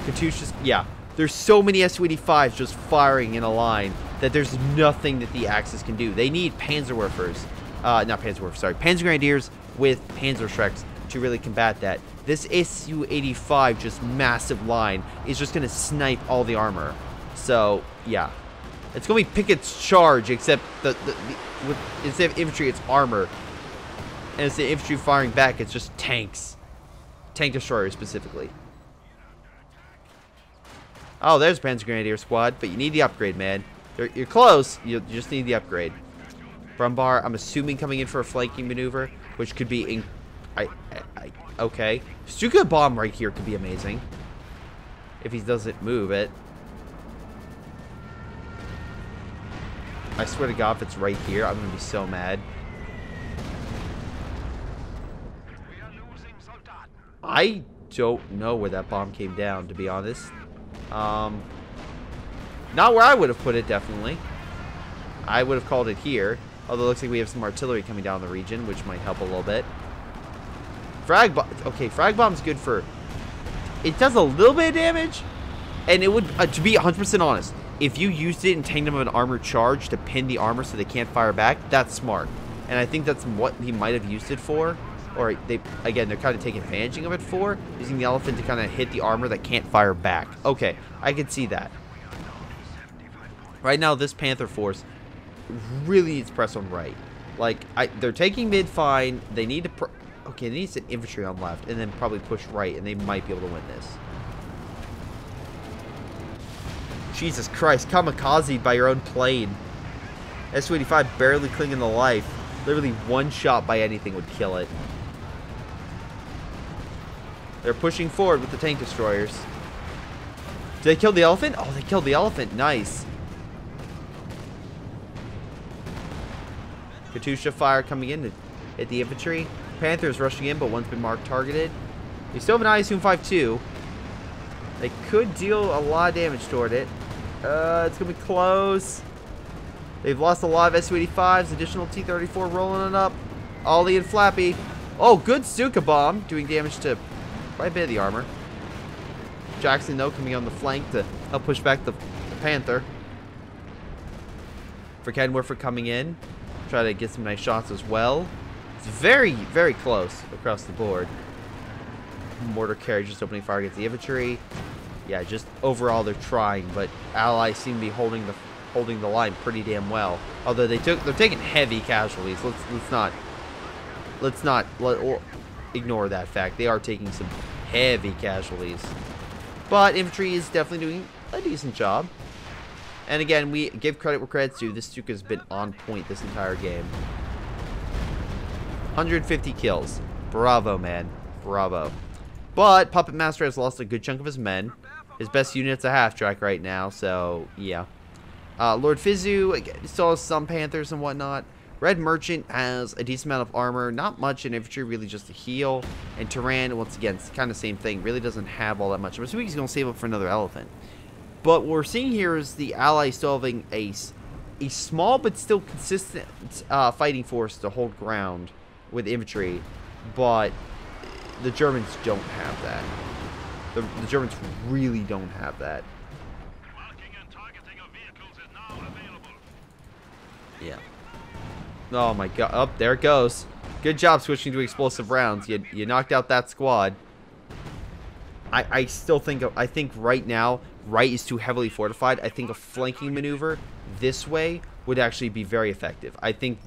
Katyusha's, yeah, there's so many Su-85s just firing in a line that there's nothing that the Axis can do. They need Panzerwerfers, not Panzerwerfers, sorry, Panzer Grenadiers with Panzerschrecks to really combat that. This Su-85 just massive line is just gonna snipe all the armor. So yeah, it's gonna be Pickett's charge, except instead of infantry, it's armor, and instead of infantry firing back, it's just tanks, tank destroyers specifically. Oh, there's Panzer Grenadier squad, but you need the upgrade, man. You're close. You just need the upgrade. Brumbar, I'm assuming coming in for a flanking maneuver, which could be okay. Stuka bomb right here could be amazing if he doesn't move it. I swear to God, if it's right here, I'm gonna be so mad. I don't know where that bomb came down, to be honest. Not where I would have put it, definitely. I would have called it here. Although it looks like we have some artillery coming down the region, which might help a little bit. Frag bomb. Okay, frag bomb's good for... It does a little bit of damage. And it would, to be 100% honest, if you used it and tanked them with an armor charge to pin the armor so they can't fire back, that's smart. And I think that's what he might have used it for. Or, they're kind of taking advantage of it for. Using the elephant to kind of hit the armor that can't fire back. Okay, I can see that. Right now, this Panther force really needs press on right. Like, they're taking mid fine. They need to... Okay, they need some infantry on left. And then probably push right. And they might be able to win this. Jesus Christ, kamikazed by your own plane. S-285 barely clinging to life. Literally one shot by anything would kill it. They're pushing forward with the tank destroyers. Did they kill the elephant? Oh, they killed the elephant. Nice. Katusha fire coming in to hit the infantry. Panthers rushing in, but one's been marked targeted. We still have an ISU 5-2. They could deal a lot of damage toward it. It's going to be close. They've lost a lot of S-285s. Additional T-34 rolling it up. Ollie and Flappy. Oh, good Stuka bomb. Doing damage to quite a bit of the armor. Jackson, though, coming on the flank to help push back the Panther. For Kenworth coming in. Try to get some nice shots as well. It's very, very close across the board. Mortar carriage just opening fire against the infantry. Yeah, just overall they're trying, but allies seem to be holding the line pretty damn well. Although they're taking heavy casualties. Let's not ignore that fact. They are taking some heavy casualties. But infantry is definitely doing a decent job. And again, we give credit where credit's due. This Stuka has been on point this entire game. 150 kills. Bravo, man. Bravo. But Puppet Master has lost a good chunk of his men. His best unit's a half-track right now, so yeah. Lord Fizu again, still has some Panthers and whatnot. Red Merchant has a decent amount of armor. Not much in infantry, really just a heal. And Turan, once again, it's kind of the same thing. Really doesn't have all that much. I'm assuming he's going to save up for another elephant. But what we're seeing here is the Allies still having a small but still consistent fighting force to hold ground with infantry. But the Germans don't have that. The Germans really don't have that. Yeah. Oh my god. Oh, there it goes. Good job switching to explosive rounds. You knocked out that squad. I still think... I think right now, right is too heavily fortified. I think a flanking maneuver this way would actually be very effective. I think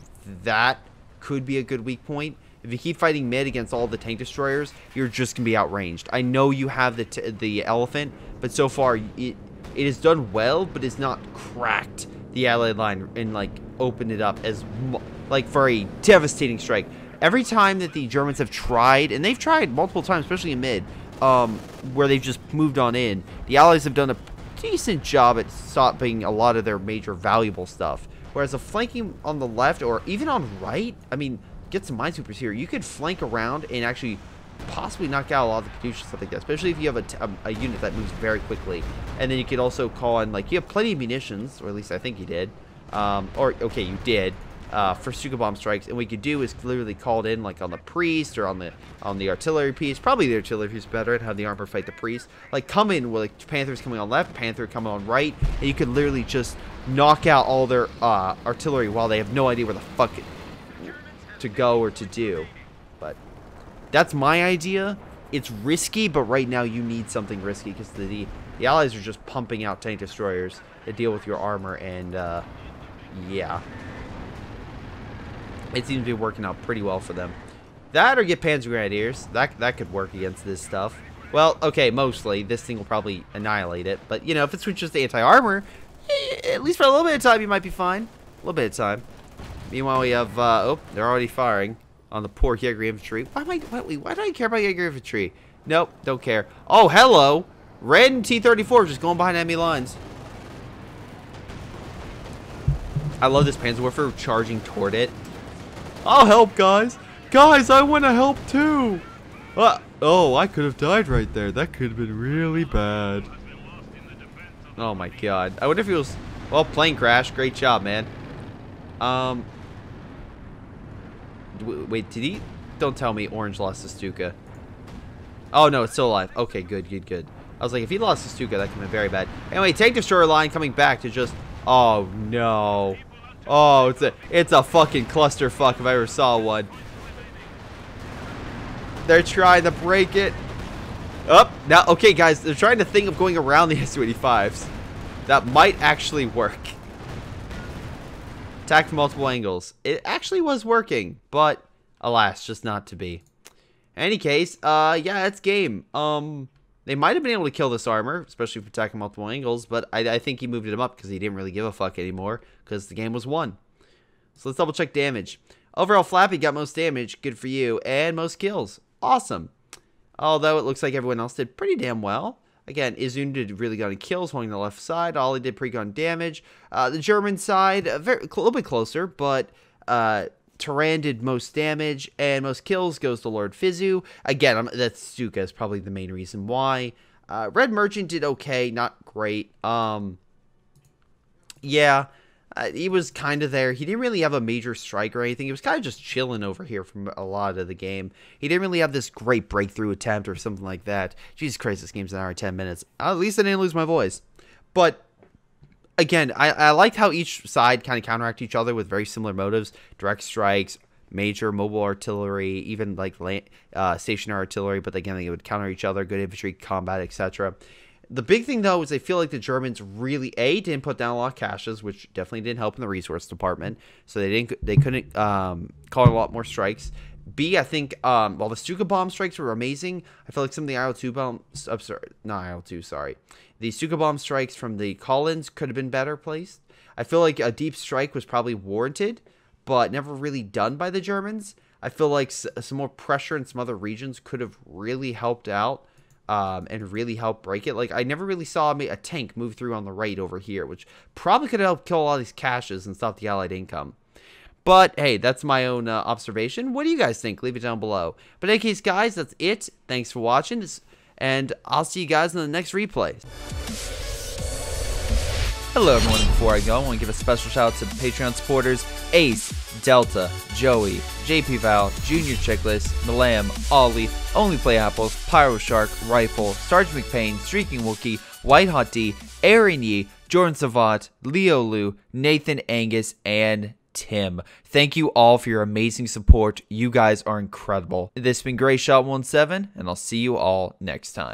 that could be a good weak point. If you keep fighting mid against all the tank destroyers, you're just going to be outranged. I know you have the elephant, but so far it has done well, but it's not cracked the allied line and like opened it up as like for a devastating strike. Every time that the Germans have tried, and they've tried multiple times, especially in mid, where they've just moved on in, the Allies have done a decent job at stopping a lot of their major valuable stuff. Whereas the flanking on the left or even on right, I mean, get some minesweepers here. You could flank around and actually possibly knock out a lot of the Katyusha, stuff like that, especially if you have a unit that moves very quickly. And then you could also call on, like, you have plenty of munitions, or at least I think you did. Okay, you did. For Stuka bomb strikes, and what you could do is literally call it in like on the priest or on the artillery piece. Probably the artillery piece better, and have the armor fight the priest. Like come in with like Panthers coming on left, Panther coming on right, and you could literally just knock out all their artillery while they have no idea where the fuck to go or to do. But that's my idea. It's risky, but right now you need something risky because the Allies are just pumping out tank destroyers to deal with your armor, and yeah. It seems to be working out pretty well for them. That or get Panzer Grenadiers. That could work against this stuff. Well, okay, mostly. This thing will probably annihilate it. But, you know, if it switches to anti-armor, at least for a little bit of time, you might be fine. A little bit of time. Meanwhile, we have, oh, they're already firing on the poor Jaeger infantry. Why do I care about Jaeger infantry? Nope, don't care. Oh, hello. Red and T-34 just going behind enemy lines. I love this Panzerwerfer charging toward it. I'll help, guys. Guys, I want to help too. Oh, I could have died right there. That could have been really bad. Oh my god. I wonder if he was... Well, plane crash. Great job, man. Wait, did he... Don't tell me Orange lost to Stuka. Oh, no, it's still alive. Okay, good, good, good. I was like, if he lost to Stuka, that could have been very bad. Anyway, Tank Destroyer line coming back to just... Oh, no. Oh, it's a fucking clusterfuck if I ever saw one. They're trying to break it. Up. Now, okay, guys, they're trying to think of going around the Su-85s. That might actually work. Attack from multiple angles. It actually was working, but alas, just not to be. In any case, yeah, it's game. They might have been able to kill this armor, especially for attacking multiple angles, but I think he moved him up because he didn't really give a fuck anymore because the game was won. So let's double check damage. Overall, Flappy got most damage, good for you, and most kills. Awesome. Although it looks like everyone else did pretty damn well. Again, Izun did really good on kills, holding the left side. Ollie did pretty good on damage. The German side, a little bit closer, but Turan did most damage, and most kills goes to Lord Fizu. Again, that's Stuka is probably the main reason why. Red Merchant did okay, not great. Yeah, he was kind of there. He didn't really have a major strike or anything. He was kind of just chilling over here from a lot of the game. He didn't really have this great breakthrough attempt or something like that. Jesus Christ, this game's an hour and 10 minutes. At least I didn't lose my voice. But again, I liked how each side kind of counteract each other with very similar motives. Direct strikes, major mobile artillery, even like stationary artillery. But again, they would counter each other, good infantry, combat, etc. The big thing, though, is I feel like the Germans really, A, didn't put down a lot of caches, which definitely didn't help in the resource department. So they couldn't call a lot more strikes. B, I think, while the Stuka bomb strikes were amazing, I feel like some of the IL-2 bombs, not IL-2, sorry. The Stuka bomb strikes from the Collins could have been better placed. I feel like a deep strike was probably warranted, but never really done by the Germans. I feel like some more pressure in some other regions could have really helped out. And really help break it. Like, I never really saw a tank move through on the right over here, which probably could have helped kill a lot of these caches and stop the Allied income. But, hey, that's my own observation. What do you guys think? Leave it down below. But in any case, guys, that's it. Thanks for watching, and I'll see you guys in the next replay. Hello, everyone. Before I go, I want to give a special shout out to Patreon supporters Ace, Delta, Joey, JP Vaal, jrchicklis, Milam, Ollie, Onlyplayapples, Pyro Shark, Rifle, sgtMcPain, Streakingwookie, WhiteHotD, Aaron Yee, Jordan Savat, Leo Lou, Nathan, Angus, and Tim. Thank you all for your amazing support. You guys are incredible. This has been Greyshot17, and I'll see you all next time.